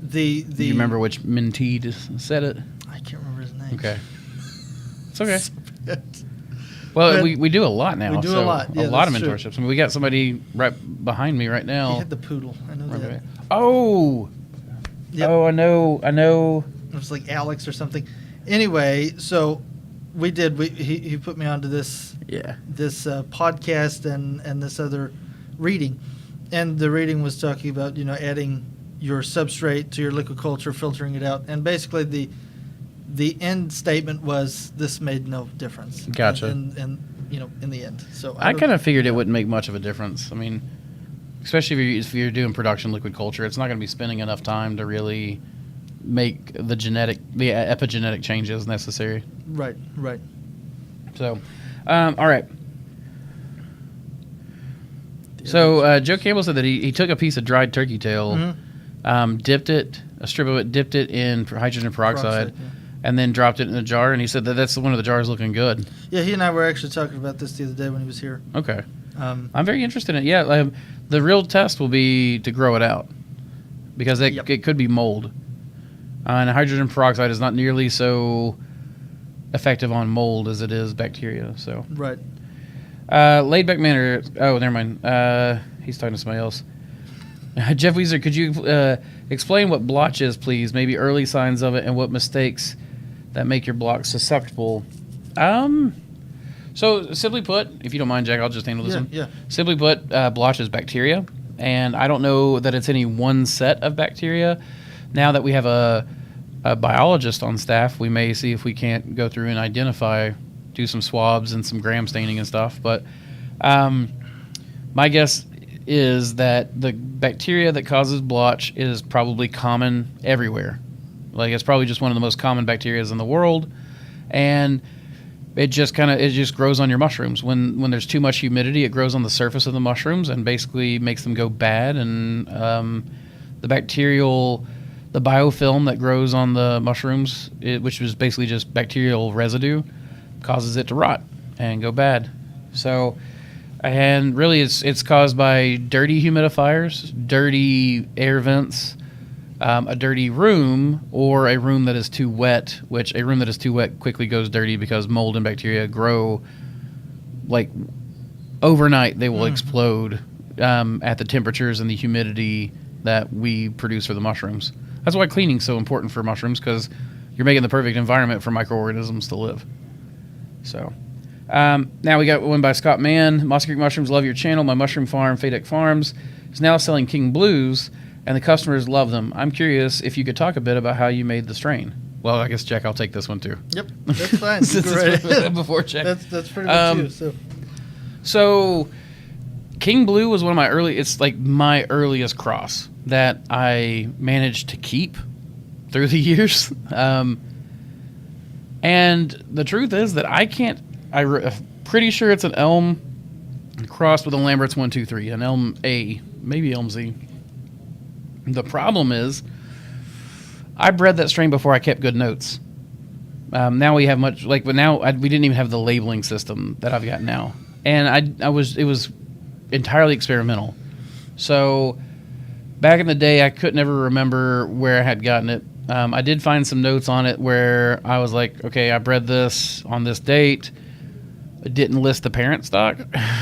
the do you remember which mentee said it? I can't remember his name. Okay, it's okay. Well, we do a lot now. We do a lot. Yeah, a lot of that's true. mentorships. I mean, we got somebody right behind me right now. He had the poodle. I know that. Oh, Yep. oh, I know. It was like Alex or something. Anyway, so we did. He put me onto this Yeah. podcast and this other reading, and the reading was talking about adding your substrate to your liquid culture, filtering it out, and basically the end statement was this made no difference. Gotcha. And in the end, so I kind of figured it wouldn't make much of a difference. I mean, especially if you're doing production liquid culture, it's not going to be spending enough time to really make the epigenetic changes necessary. Right. So, all right. So Joe Campbell said that he took a piece of dried turkey tail, dipped it in hydrogen peroxide, yeah. and then dropped it in a jar. And he said that's one of the jars looking good. Yeah, he and I were actually talking about this the other day when he was here. Okay. I'm very interested in it. Yeah, the real test will be to grow it out because it could be mold. And hydrogen peroxide is not nearly so effective on mold as it is bacteria. So Right. laid back manner. Oh, never mind. He's talking to somebody else. Jeff Weezer, could you explain what blotch is, please? Maybe early signs of it and what mistakes that make your block susceptible. So simply put, if you don't mind, Jack, I'll just handle this one. Yeah. Simply put, blotch is bacteria, and I don't know that it's any one set of bacteria. Now that we have a biologist on staff, we may see if we can't go through and identify, do some swabs and some gram staining and stuff. But my guess is that the bacteria that causes blotch is probably common everywhere. Like it's probably just one of the most common bacteria in the world, and it just grows on your mushrooms. When there's too much humidity, it grows on the surface of the mushrooms and basically makes them go bad. And the biofilm that grows on the mushrooms, which is basically just bacterial residue, causes it to rot and go bad. So, and really it's caused by dirty humidifiers, dirty air vents, a dirty room, or a room that is too wet, which a room that is too wet quickly goes dirty because mold and bacteria grow like overnight. They will explode at the temperatures and the humidity that we produce for the mushrooms. That's why cleaning is so important for mushrooms, because you're making the perfect environment for microorganisms to live. So now we got one by Scott Mann. Mossy Creek Mushrooms, love your channel. My mushroom farm, Fadek Farms, is now selling King Blues, and the customers love them. I'm curious if you could talk a bit about how you made the strain. Well, I guess, Jack, I'll take this one too. Yep, that's fine. Since it's before Jack. That's pretty much you. So King Blue was one of my my earliest cross that I managed to keep through the years. And the truth is that I'm pretty sure it's an Elm crossed with a Lambert's 123, an Elm A, maybe Elm Z. The problem is I bred that strain before I kept good notes. Now we have we didn't even have the labeling system that I've got now. And it was entirely experimental. So back in the day, I could never remember where I had gotten it. I did find some notes on it where I was like, okay, I bred this on this date. It didn't list the parent stock,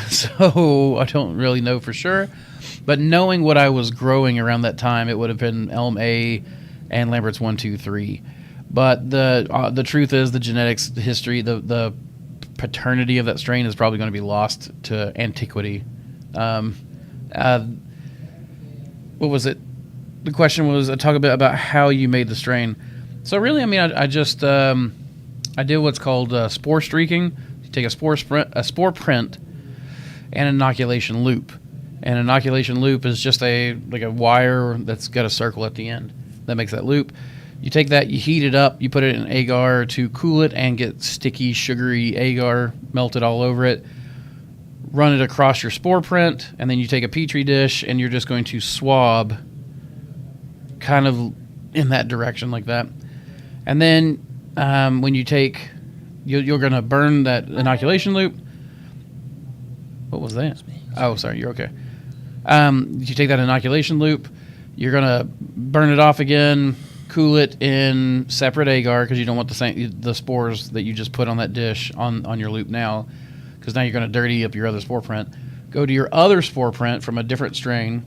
so I don't really know for sure. But knowing what I was growing around that time, it would have been Elm A and Lambert's 123. But the truth is, the genetics history, the paternity of that strain is probably going to be lost to antiquity. What was it? The question was, talk a bit about how you made the strain. So really, I mean, I just I did what's called spore streaking. You take a spore print, and an inoculation loop. An inoculation loop is just a wire that's got a circle at the end that makes that loop. You take that, you heat it up, you put it in agar to cool it and get sticky, sugary agar melted all over it. Run it across your spore print, and then you take a petri dish and you're just going to swab kind of in that direction like that. And then when you take, you're going to burn that inoculation loop. What was that? Oh, sorry, you're okay. You take that inoculation loop, you're going to burn it off again, cool it in separate agar because you don't want the spores that you just put on that dish on your loop now, because now you're going to dirty up your other spore print. Go to your other spore print from a different strain,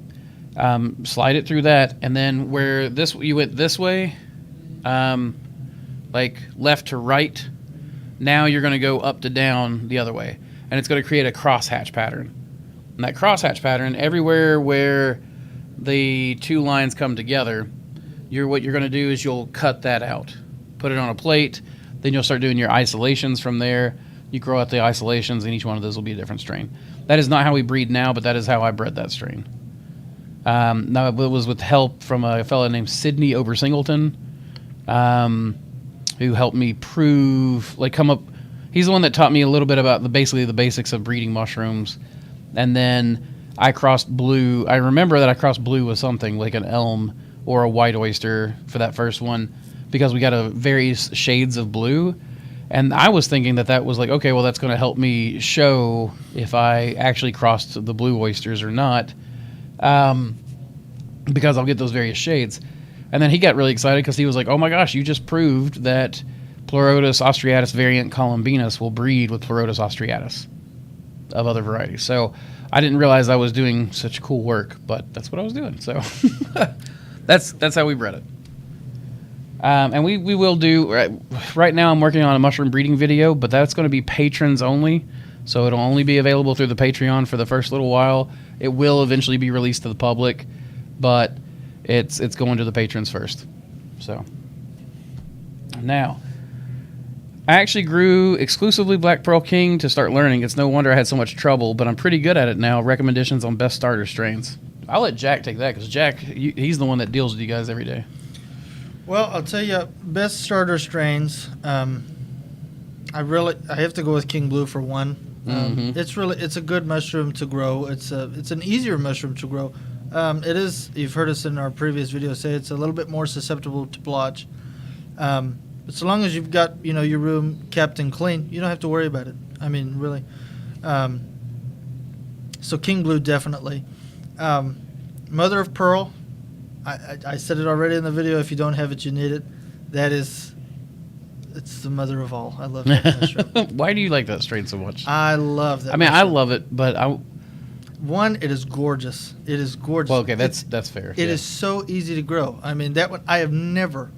slide it through that, and then where you went this way, like left to right, now you're going to go up to down the other way, and it's going to create a crosshatch pattern. And that crosshatch pattern, everywhere where the two lines come together, what you're going to do is you'll cut that out, put it on a plate, then you'll start doing your isolations from there. You grow out the isolations, and each one of those will be a different strain. That is not how we breed now, but that is how I bred that strain. Now, it was with help from a fellow named Sidney Obersingleton, who helped me he's the one that taught me a little bit about basically the basics of breeding mushrooms. And then I crossed blue. I remember that I crossed blue with something like an elm or a white oyster for that first one, because we got various shades of blue. And I was thinking that was like, okay, well, that's going to help me show if I actually crossed the blue oysters or not, because I'll get those various shades. And then he got really excited because he was like, oh my gosh, you just proved that Pleurotus austriatus variant columbinus will breed with Pleurotus austriatus of other varieties. So I didn't realize I was doing such cool work, but that's what I was doing. So that's how we bred it. And we will do, right now I'm working on a mushroom breeding video, but that's going to be patrons only. So it'll only be available through the Patreon for the first little while. It will eventually be released to the public, but it's going to the patrons first. So now, I actually grew exclusively Black Pearl King to start learning. It's no wonder I had so much trouble, but I'm pretty good at it now. Recommendations on best starter strains. I'll let Jack take that, because Jack, he's the one that deals with you guys every day. Well, I'll tell you, best starter strains. I have to go with King Blue for one. It's a good mushroom to grow. It's an easier mushroom to grow. It is. You've heard us in our previous video say it's a little bit more susceptible to blotch. But so long as you've got your room kept and clean, you don't have to worry about it. I mean, really. So King Blue definitely. Mother of Pearl. I said it already in the video. If you don't have it, you need it. It's the mother of all. I love that mushroom. Why do you like that strain so much? I love that. I mean, mushroom. I love it, but it is gorgeous. It is gorgeous. Well, okay, that's fair. It is so easy to grow. I mean, that one I have never,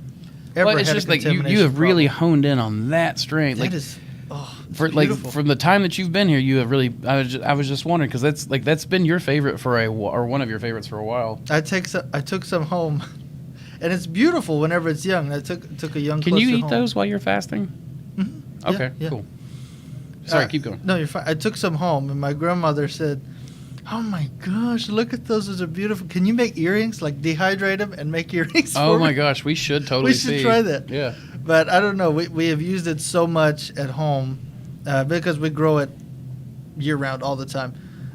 ever well, it's had just a like contamination you have really problem. honed in on that strain. That like, is, beautiful. From the time that you've been here, you have really. I was just wondering, because that's been your favorite or one of your favorites for a while. I took some home, and it's beautiful whenever it's young. I took a young. Can you eat home. those while you're fasting? Mm-hmm. Okay, yeah. cool. Sorry, keep going. No, you're fine. I took some home, and my grandmother said, "Oh my gosh, look at those! Those are beautiful. Can you make earrings? Like dehydrate them and make earrings?" Oh for my me? gosh, we should totally. We should try that. Yeah. But I don't know. We have used it so much at home because we grow it year round all the time,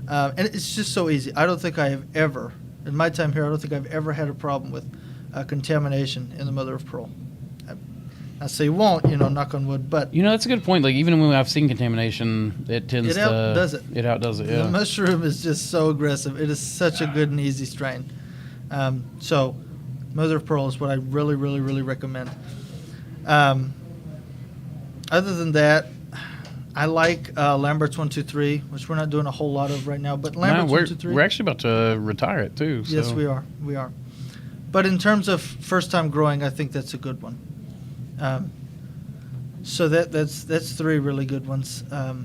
and it's just so easy. I don't think I have ever, in my time here, I don't think I've ever had a problem with contamination in the mother of pearl. I say you won't, knock on wood, but that's a good point. Like, even when I've seen contamination, it outdoes it. It outdoes it. Yeah. The mushroom is just so aggressive. It is such a good and easy strain. So, mother of pearl is what I really, really, really recommend. Other than that, I like Lambert's 123, which we're not doing a whole lot of right now. But Lambert's 123, we're actually about to retire it too. So. Yes, we are. We are. But in terms of first time growing, I think that's a good one. So that's three really good ones. I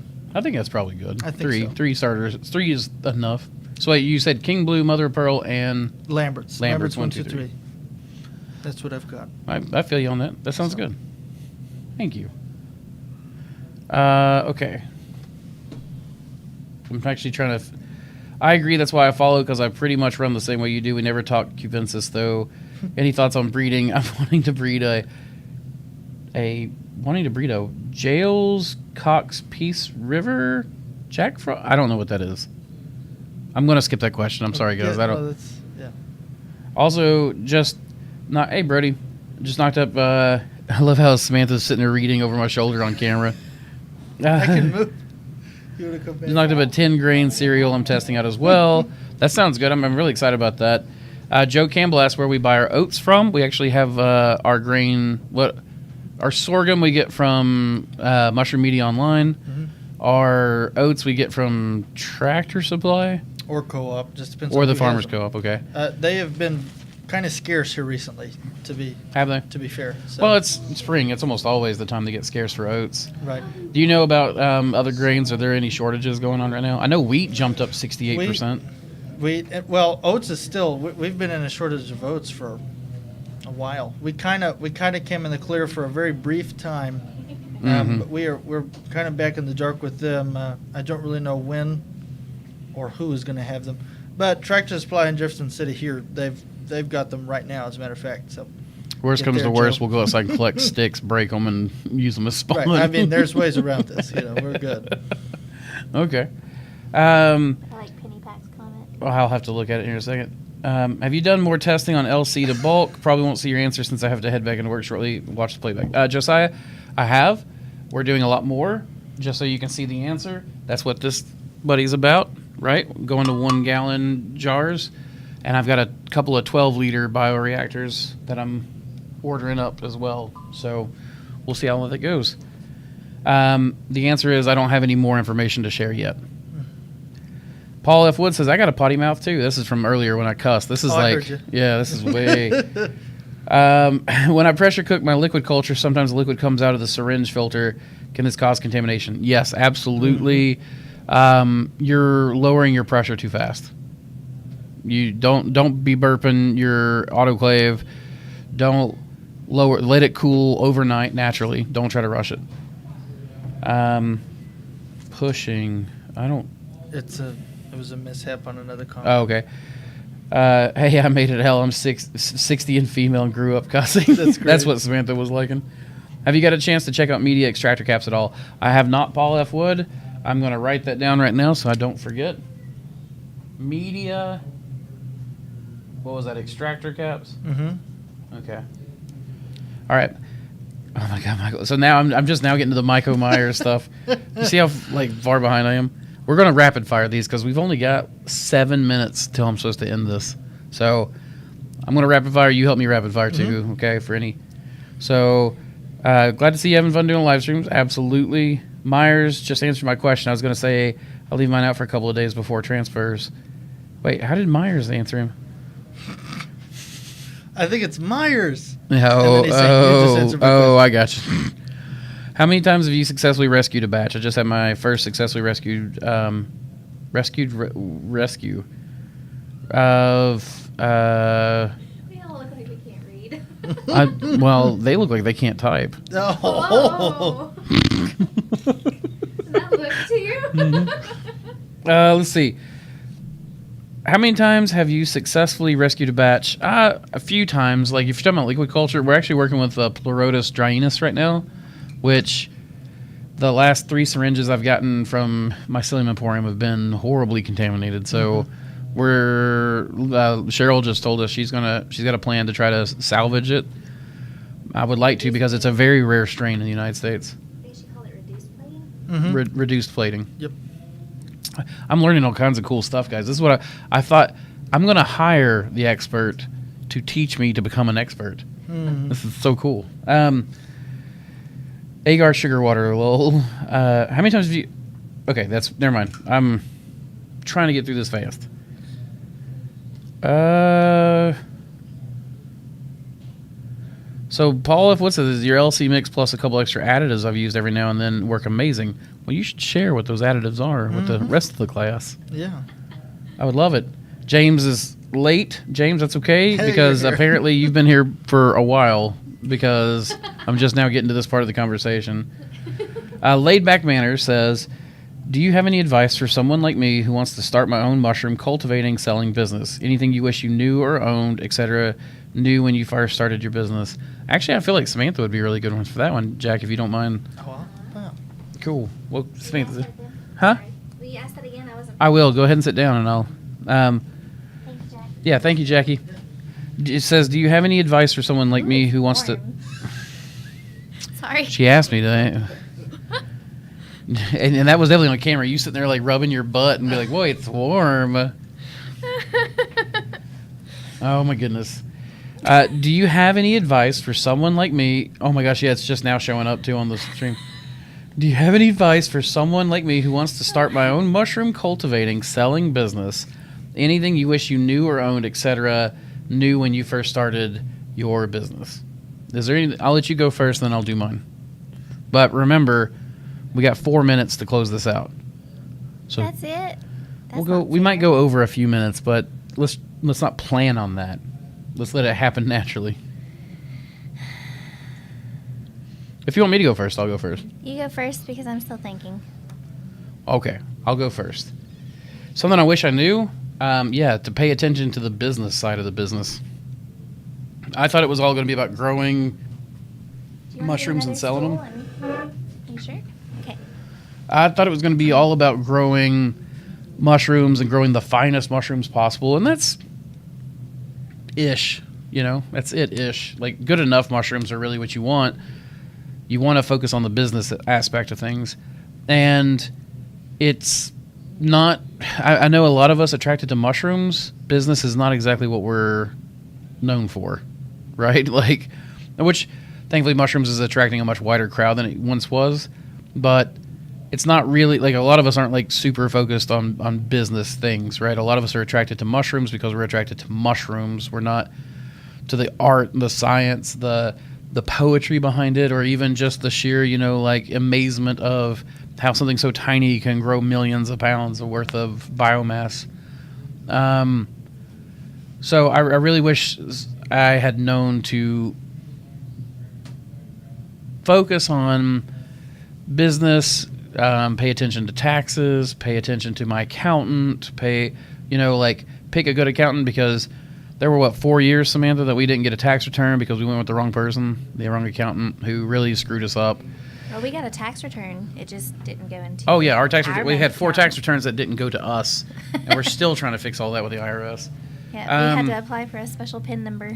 think that's probably good. I think so. Three starters. Three is enough. So wait, you said King Blue, Mother of Pearl, and Lambert's 123. That's what I've got. I feel you on that. That sounds good. Thank you. Okay. I'm actually trying to. I agree. That's why I follow, because I pretty much run the same way you do. We never talk cubensis though. Any thoughts on breeding? I'm wanting to breed a Jales Cox Peace River Jack Frost. I don't know what that is. I'm going to skip that question. I'm sorry, guys. Yeah, I don't. yeah. Also, just Hey, Brody. Just knocked up. I love how Samantha's sitting there reading over my shoulder on camera. I can move. You want to come back? Just knocked up a 10-grain cereal I'm testing out as well. That sounds good. I'm really excited about that. Joe Campbell asked where we buy our oats from. We actually have our grain, our sorghum we get from Mushroom Media Online. Mm-hmm. Our oats we get from Tractor Supply. Or co-op, just depends. Or the Farmers Co-op, okay. They have been kind of scarce here recently, to be fair. So. Well, it's spring. It's almost always the time they get scarce for oats. Right. Do you know about other grains? Are there any shortages going on right now? I know wheat jumped up 68%. Well, oats is still. We've been in a shortage of oats for a while. We kind of came in the clear for a very brief time, but we're kind of back in the dark with them. I don't really know when or who is going to have them, but Tractor Supply in Jefferson City here, they've got them right now, as a matter of fact. So, worst comes to worst, we'll go outside and collect sticks, break them, and use them as spawn. Right. I mean, there's ways around this. We're good. Okay. I like Penny Pack's comment. Well, I'll have to look at it here in a second. Have you done more testing on LC to bulk? Probably won't see your answer since I have to head back into work shortly. Watch the playback. Josiah, I have. We're doing a lot more, just so you can see the answer. That's what this buddy's about, right? Going to 1 gallon jars. And I've got a couple of 12-liter bioreactors that I'm ordering up as well. So we'll see how that goes. The answer is I don't have any more information to share yet. Paul F. Wood says, I got a potty mouth too. This is from earlier when I cussed. This is this is way. When I pressure cook my liquid culture, sometimes the liquid comes out of the syringe filter. Can this cause contamination? Yes, absolutely. You're lowering your pressure too fast. You don't be burping your autoclave. Don't let it cool overnight naturally. Don't try to rush it. Pushing. It was a mishap on another comment. Oh, okay. Hey, I made it hell. I'm 60 and female and grew up cussing. That's great. That's what Samantha was liking. Have you got a chance to check out media extractor caps at all? I have not, Paul F. Wood. I'm going to write that down right now so I don't forget. Media. What was that? Extractor caps? Mm-hmm. Okay. All right. Oh my God, Michael. So now I'm just now getting to the Myco Myers stuff. You see how far behind I am? We're going to rapid fire these because we've only got 7 minutes till I'm supposed to end this. So I'm going to rapid fire. You help me rapid fire too, okay? For any. So glad to see you having fun doing live streams. Absolutely. Myers just answered my question. I was going to say I'll leave mine out for a couple of days before transfers. Wait, how did Myers answer him? I think it's Myers. I got you. How many times have you successfully rescued a batch? I just had my first successfully rescued rescue of. We all look like we can't read. Well, they look like they can't type. Oh. Does that look to you? Mm-hmm. Let's see. How many times have you successfully rescued a batch? A few times. Like if you're talking about liquid culture, we're actually working with Pleurotus dryaenus right now, which the last 3 syringes I've gotten from my Psyllium Emporium have been horribly contaminated. So we're Cheryl just told us she's got a plan to try to salvage it. I would like to because it's a very rare strain in the United States. They should call it reduced plating. Mm-hmm. Reduced plating. Yep. I'm learning all kinds of cool stuff, guys. This is what I thought. I'm going to hire the expert to teach me to become an expert. This is so cool. Agar sugar water, lol. How many times have you... Okay, never mind. I'm trying to get through this fast. So Paul F. Wood says, your LC mix plus a couple extra additives I've used every now and then work amazing. Well, you should share what those additives are with the rest of the class. Yeah. I would love it. James is late. James, that's okay, Hey, because you're here. apparently you've been here for a while because I'm just now getting to this part of the conversation. Laid Back Manner says, do you have any advice for someone like me who wants to start my own mushroom cultivating, selling business? Anything you wish you knew or owned, etc., knew when you first started your business? Actually, I feel like Samantha would be a really good one for that one, Jack, if you don't mind. Oh, wow. Cool. Well, Samantha. Huh? Huh? Will you ask that again? I wasn't. I will. Go ahead and sit down and I'll... Thank you, Jack. Yeah, thank you, Jackie. It says, do you have any advice for someone like me who wants to... Sorry. She asked me today. And that was definitely on camera. You sitting there like rubbing your butt and be like, "Boy, it's warm." Oh my goodness. Do you have any advice for someone like me? Oh my gosh, yeah, it's just now showing up too on the stream. Do you have any advice for someone like me who wants to start my own mushroom cultivating, selling business? Anything you wish you knew or owned, etc., knew when you first started your business? Is there any? I'll let you go first, then I'll do mine. But remember, we got 4 minutes to close this out. So That's it. we'll go. We might go over a few minutes, but let's not plan on that. Let's let it happen naturally. If you want me to go first, I'll go first. You go first because I'm still thinking. Okay, I'll go first. Something I wish I knew, to pay attention to the business side of the business. I thought it was all going to be about growing mushrooms and selling them. You sure? Okay. I thought it was going to be all about growing mushrooms and growing the finest mushrooms possible, and that's ish. That's it-ish. Like, good enough mushrooms are really what you want. You want to focus on the business aspect of things, and it's not. I know a lot of us attracted to mushrooms. Business is not exactly what we're known for, right? Like, which thankfully mushrooms is attracting a much wider crowd than it once was, but it's not really like a lot of us aren't like super focused on business things, right? A lot of us are attracted to mushrooms because we're attracted to mushrooms. We're not to the art, the science, the poetry behind it, or even just the sheer, amazement of how something so tiny can grow millions of pounds worth of biomass. So I really wish I had known to focus on business, pay attention to taxes, pay attention to my accountant, pick a good accountant, because there were, 4 years, Samantha, that we didn't get a tax return because we went with the wrong person, the wrong accountant, who really screwed us up. Well, we got a tax return. It just didn't go into. Oh, yeah, our tax return. We bank had 4 account. tax returns that didn't go to us, and we're still trying to fix all that with the IRS. Yeah, we had to apply for a special PIN number.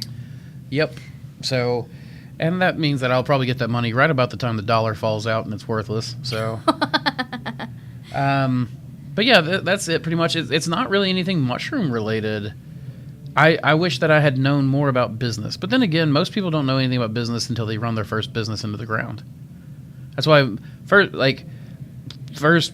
Yep. So, and that means that I'll probably get that money right about the time the dollar falls out and it's worthless. So, but yeah, that's it pretty much. It's not really anything mushroom related. I wish that I had known more about business. But then again, most people don't know anything about business until they run their first business into the ground. That's why first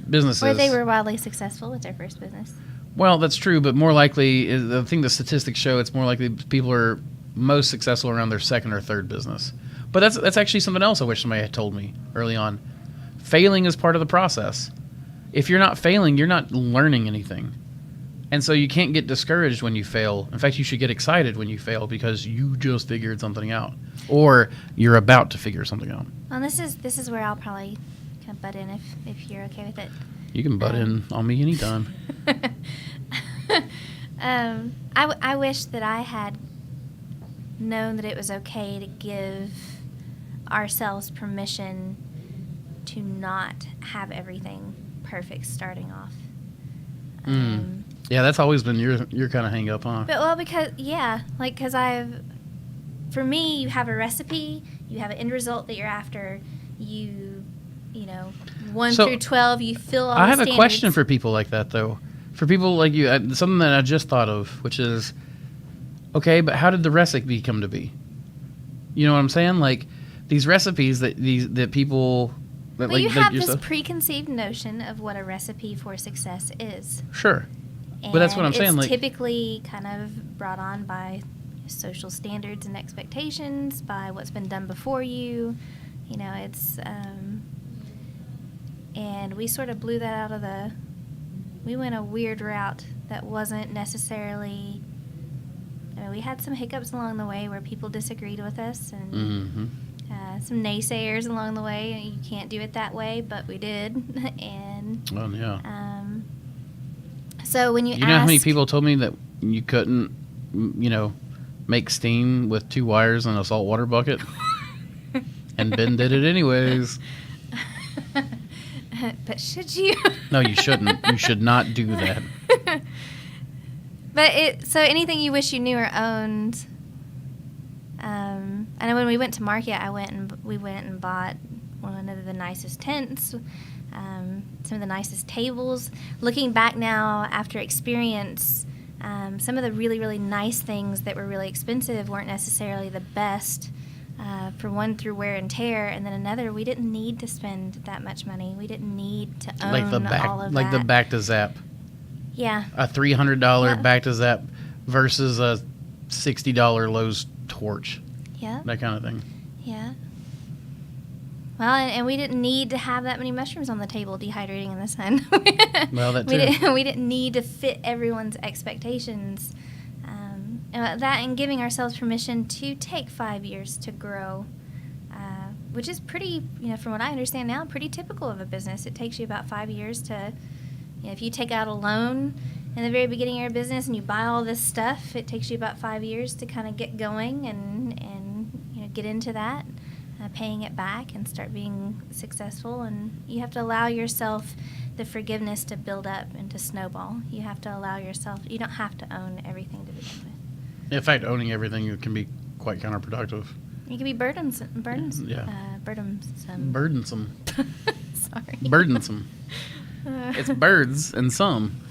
businesses... Or they were wildly successful with their first business. Well, that's true, but more likely, I think the statistics show it's more likely people are most successful around their second or third business. But that's actually something else I wish somebody had told me early on. Failing is part of the process. If you're not failing, you're not learning anything. And so you can't get discouraged when you fail. In fact, you should get excited when you fail because you just figured something out. Or you're about to figure something out. Well, this is where I'll probably kind of butt in if you're okay with it. You can butt in on me anytime. I wish that I had known that it was okay to give ourselves permission to not have everything perfect starting off. Yeah, that's always been your kind of hang up, huh? But because for me, you have a recipe, you have an end result that you're after, you know, 1 through 12, you fill all the standards. I have a question for people like that, though. For people like you, something that I just thought of, which is, okay, but how did the recipe come to be? You know what I'm saying? Like, these recipes that people... That, well, you have this preconceived notion of what a recipe for success is. Sure. But that's what I'm saying. It's typically kind of brought on by social standards and expectations, by what's been done before you. You know, it's... and we sort of blew that out of the... We went a weird route that wasn't necessarily... I mean, we had some hiccups along the way where people disagreed with us, and some naysayers along the way. You can't do it that way, but we did. And so when you know how many people told me that you couldn't, make steam with 2 wires and a salt water bucket, and Ben did it anyways. But should you? No, you shouldn't. You should not do that. But so anything you wish you knew or owned, I know when we went to market, we went and bought one of the nicest tents, some of the nicest tables. Looking back now after experience, some of the really, really nice things that were really expensive weren't necessarily the best. For one, through wear and tear, and then another, we didn't need to spend that much money. We didn't need to own all of that. Like the back to zap. Yeah. A $300 back to zap versus a $60 Lowe's torch. Yeah. That kind of thing. Yeah. Well, and we didn't need to have that many mushrooms on the table dehydrating in the sun. Well, that too. We didn't need to fit everyone's expectations. That and giving ourselves permission to take 5 years to grow, which is pretty, from what I understand now, pretty typical of a business. It takes you about 5 years to, if you take out a loan in the very beginning of your business and you buy all this stuff, it takes you about 5 years to kind of get going and get into that, paying it back and start being successful. And you have to allow yourself the forgiveness to build up and to snowball. You have to allow yourself, you don't have to own everything to begin with. In fact, owning everything can be quite counterproductive. You can be burdensome. Yeah. Burdensome. Sorry. Burdensome. It's birds and some.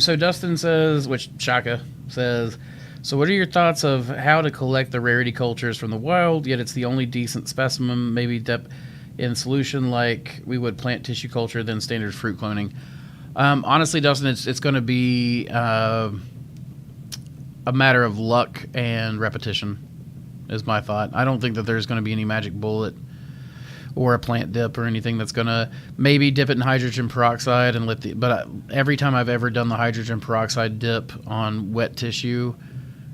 So Dustin says, which Shaka says, so what are your thoughts of how to collect the rarity cultures from the wild, yet it's the only decent specimen, maybe dip in solution like we would plant tissue culture than standard fruit cloning? Honestly, Dustin, it's going to be a matter of luck and repetition is my thought. I don't think that there's going to be any magic bullet or a plant dip or anything that's going to maybe dip it in hydrogen peroxide and but every time I've ever done the hydrogen peroxide dip on wet tissue,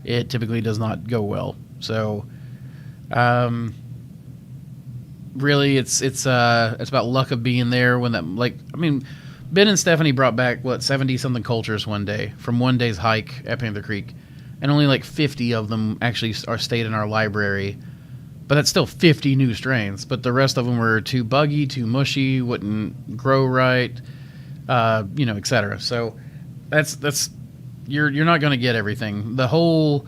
it typically does not go well. So really it's about luck of being there when that, Ben and Stephanie brought back 70 something cultures one day from one day's hike at Panther Creek. And only 50 of them actually stayed in our library. But that's still 50 new strains. But the rest of them were too buggy, too mushy, wouldn't grow right, et cetera. So that's you're not going to get everything. The whole,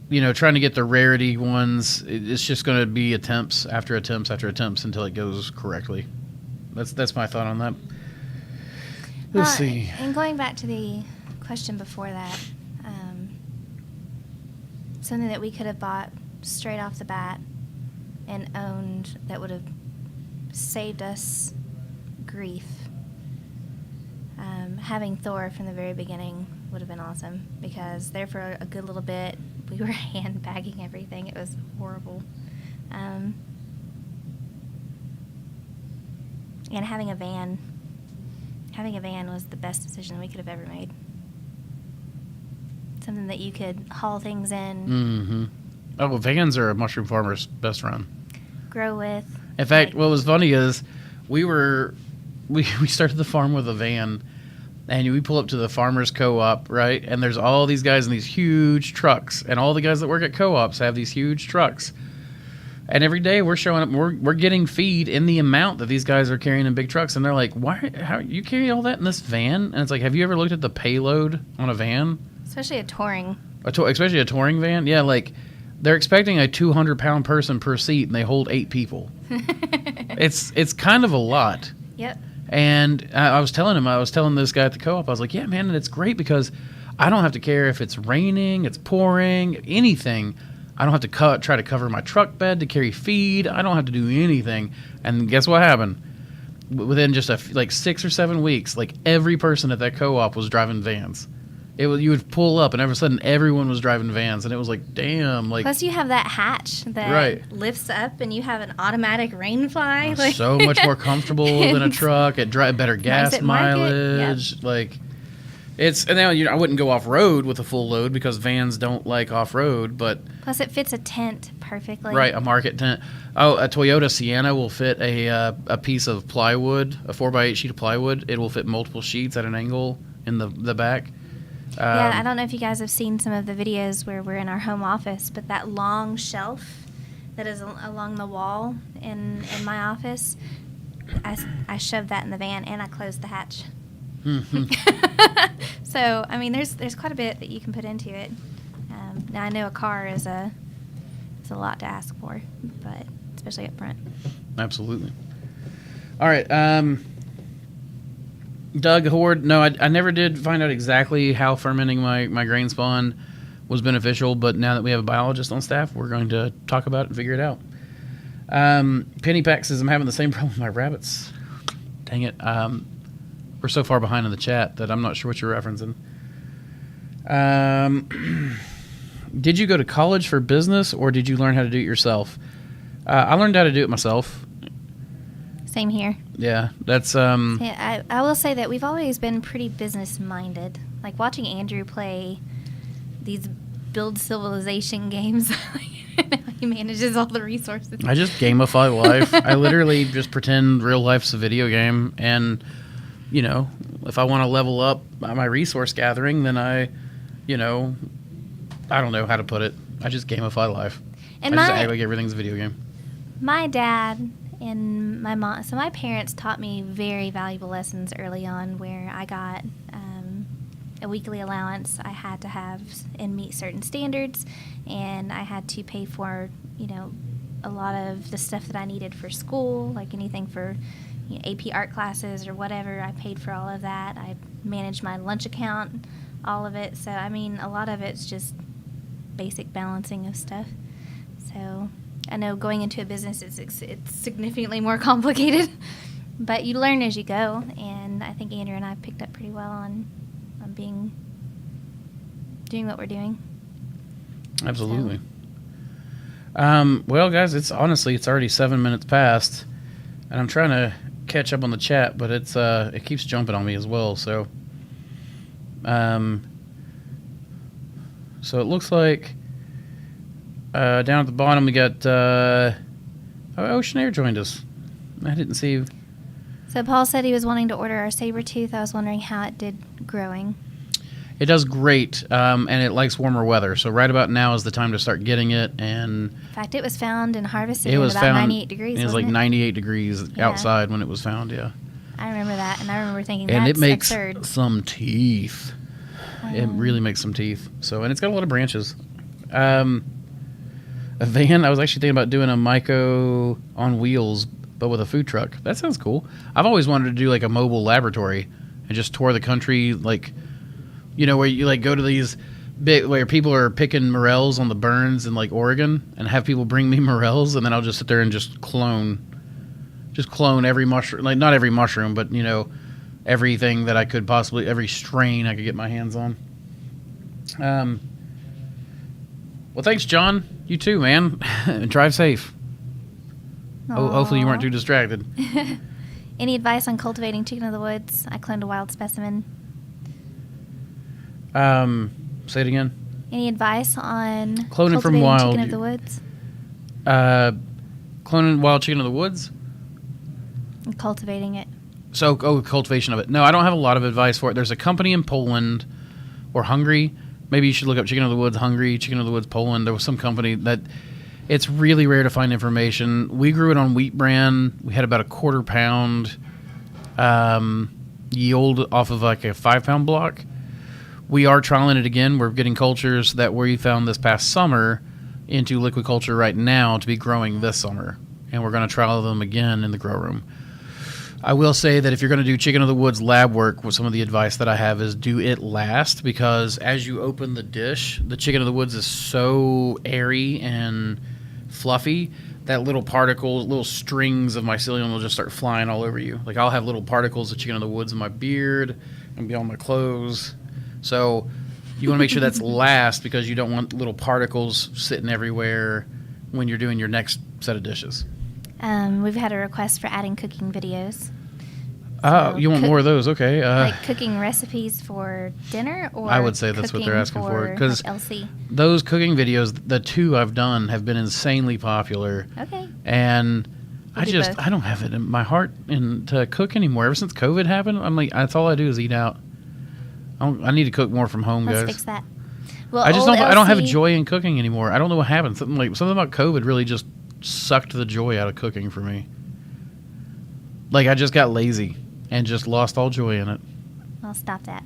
trying to get the rarity ones, it's just going to be attempts after attempts after attempts until it goes correctly. That's my thought on that. Let's see. And going back to the question before that, something that we could have bought straight off the bat and owned that would have saved us grief. Having Thor from the very beginning would have been awesome, because there for a good little bit we were hand bagging everything. It was horrible. And having a van was the best decision we could have ever made. Something that you could haul things in. Mm-hmm. Oh, vans are a mushroom farmer's best run. Grow with. In fact, what was funny is we started the farm with a van, and we pull up to the farmer's co-op, right? And there's all these guys in these huge trucks, and all the guys that work at co-ops have these huge trucks. And every day we're showing up, we're getting feed in the amount that these guys are carrying in big trucks, and they're like, how you carry all that in this van? And it's like, have you ever looked at the payload on a van? Especially a touring. Especially a touring van? Yeah, they're expecting a 200-pound person per seat, and they hold 8 people. It's kind of a lot. Yep. And I was telling this guy at the co-op, I was like, yeah, man, and it's great because I don't have to care if it's raining, it's pouring, anything. I don't have to try to cover my truck bed to carry feed. I don't have to do anything. And guess what happened? Within just 6 or 7 weeks, every person at that co-op was driving vans. You would pull up, and all of a sudden, everyone was driving vans, and it was like, damn. Plus, you have that hatch that lifts up, and you have an automatic rain fly. So much more comfortable than a truck. It better gas mileage. Yep. And now I wouldn't go off road with a full load because vans don't like off road. But plus, it fits a tent perfectly. Right, a market tent. Oh, a Toyota Sienna will fit a piece of plywood, a 4x8 sheet of plywood. It will fit multiple sheets at an angle in the back. Yeah, I don't know if you guys have seen some of the videos where we're in our home office, but that long shelf that is along the wall in my office, I shoved that in the van and I closed the hatch. Mm-hmm. So, there's quite a bit that you can put into it. Now, I know a car is a a lot to ask for, but especially up front. Absolutely. All right. Doug, Horde, no, I never did find out exactly how fermenting my grain spawn was beneficial, but now that we have a biologist on staff, we're going to talk about it and figure it out. Penny Pack says, I'm having the same problem with my rabbits. Dang it. We're so far behind in the chat that I'm not sure what you're referencing. Did you go to college for business, or did you learn how to do it yourself? I learned how to do it myself. Same here. Yeah, that's... Yeah, I will say that we've always been pretty business-minded. Like, watching Andrew play these build civilization games, he manages all the resources. I just gamify life. I literally just pretend real life's a video game, and, you know, if I want to level up my resource gathering, then I don't know how to put it. I just gamify life. And I just act like everything's a video game. My dad and my mom, so my parents taught me very valuable lessons early on, where I got a weekly allowance I had to have and meet certain standards, and I had to pay for, a lot of the stuff that I needed for school, like anything for AP art classes or whatever. I paid for all of that. I managed my lunch account, all of it. So, I mean, a lot of it's just basic balancing of stuff. So I know going into a business, it's significantly more complicated, but you learn as you go, and I think Andrew and I picked up pretty well on doing what we're doing. Absolutely. Well, guys, it's already 7 minutes past, and I'm trying to catch up on the chat, but it keeps jumping on me as well. So, so it looks like down at the bottom we got Ocean Air joined us. I didn't see. So Paul said he was wanting to order our saber-tooth. I was wondering how it did growing. It does great, and it likes warmer weather. So right about now is the time to start getting it. And in fact, it was found and harvested at about 98 degrees. It was like 98 degrees outside when it was found. Yeah, I remember that, and I remember thinking and that's it makes absurd. some teeth. It really makes some teeth. So, and it's got a lot of branches. A van. I was actually thinking about doing a Myco on wheels, but with a food truck. That sounds cool. I've always wanted to do like a mobile laboratory and just tour the country, like, where you like go to these big, where people are picking morels on the burns in like Oregon, and have people bring me morels, and then I'll just sit there and just clone every mushroom, like not every mushroom, but everything that I could possibly, every strain I could get my hands on. Well, thanks, John. You too, man. Drive safe. Oh, hopefully you weren't too distracted. Any advice on cultivating chicken of the woods? I cloned a wild specimen. Say it again. Any advice on cloning from cultivating wild chicken of the woods? Cloning wild chicken of the woods? And cultivating it. So, cultivation of it. No, I don't have a lot of advice for it. There's a company in Poland or Hungary. Maybe you should look up Chicken of the Woods Hungary, Chicken of the Woods Poland. There was some company that it's really rare to find information. We grew it on wheat bran. We had about a 1/4 pound yield off of like a 5-pound block. We are trialing it again. We're getting cultures that we found this past summer into liquid culture right now to be growing this summer. And we're going to trial them again in the grow room. I will say that if you're going to do Chicken of the Woods lab work, some of the advice that I have is do it last, because as you open the dish, the Chicken of the Woods is so airy and fluffy that little particles, little strings of mycelium will just start flying all over you. Like I'll have little particles of Chicken of the Woods in my beard and be on my clothes. So you want to make sure that's last, because you don't want little particles sitting everywhere when you're doing your next set of dishes. We've had a request for adding cooking videos. Oh, you want more of those? Okay. Like cooking recipes for dinner, or I would say that's what they're asking for, because like LC. Those cooking videos, the 2 I've done, have been insanely popular. Okay. And We'll do both. I don't have it in my heart to cook anymore. Ever since COVID happened, I'm like, that's all I do is eat out. I need to cook more from home, Let's guys. fix that. Well, I don't have joy in cooking anymore. I don't know what happened. Something about COVID really just sucked the joy out of cooking for me. Like I just got lazy and just lost all joy in it. I'll stop that.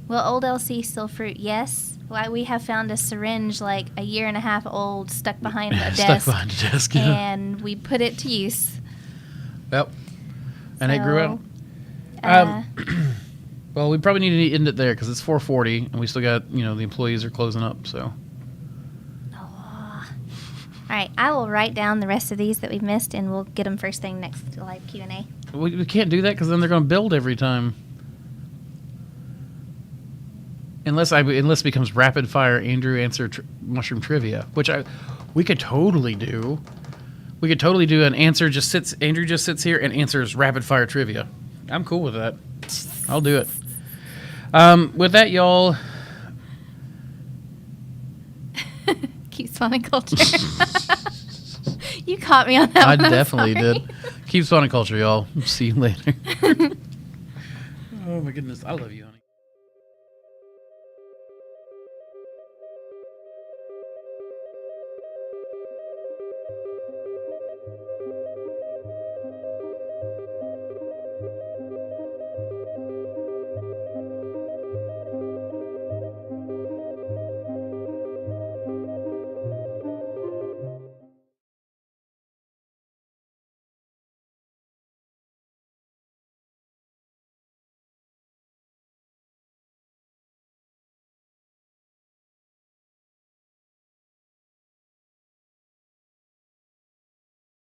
Will old LC still fruit? Yes. Why we have found a syringe like a year and a half old stuck behind a Stuck desk, behind a desk, yeah. and we put it to use. Yep. And it grew out. Uh, Well, we probably need to end it there because it's 4:40, and we still got, the employees are closing up, so. All right, I will write down the rest of these that we've missed, and we'll get them first thing next live Q&A. We can't do that because then they're going to build every time. Unless it becomes rapid fire Andrew answer mushroom trivia, which we could totally do. We could totally do an answer Andrew just sits here and answers rapid fire trivia. I'm cool with that. I'll do it. With that, y'all. Keep spawning culture. You caught me on that I one. I'm definitely sorry. did. Keep spawning culture, y'all. See you later. Oh my goodness, I love you, honey.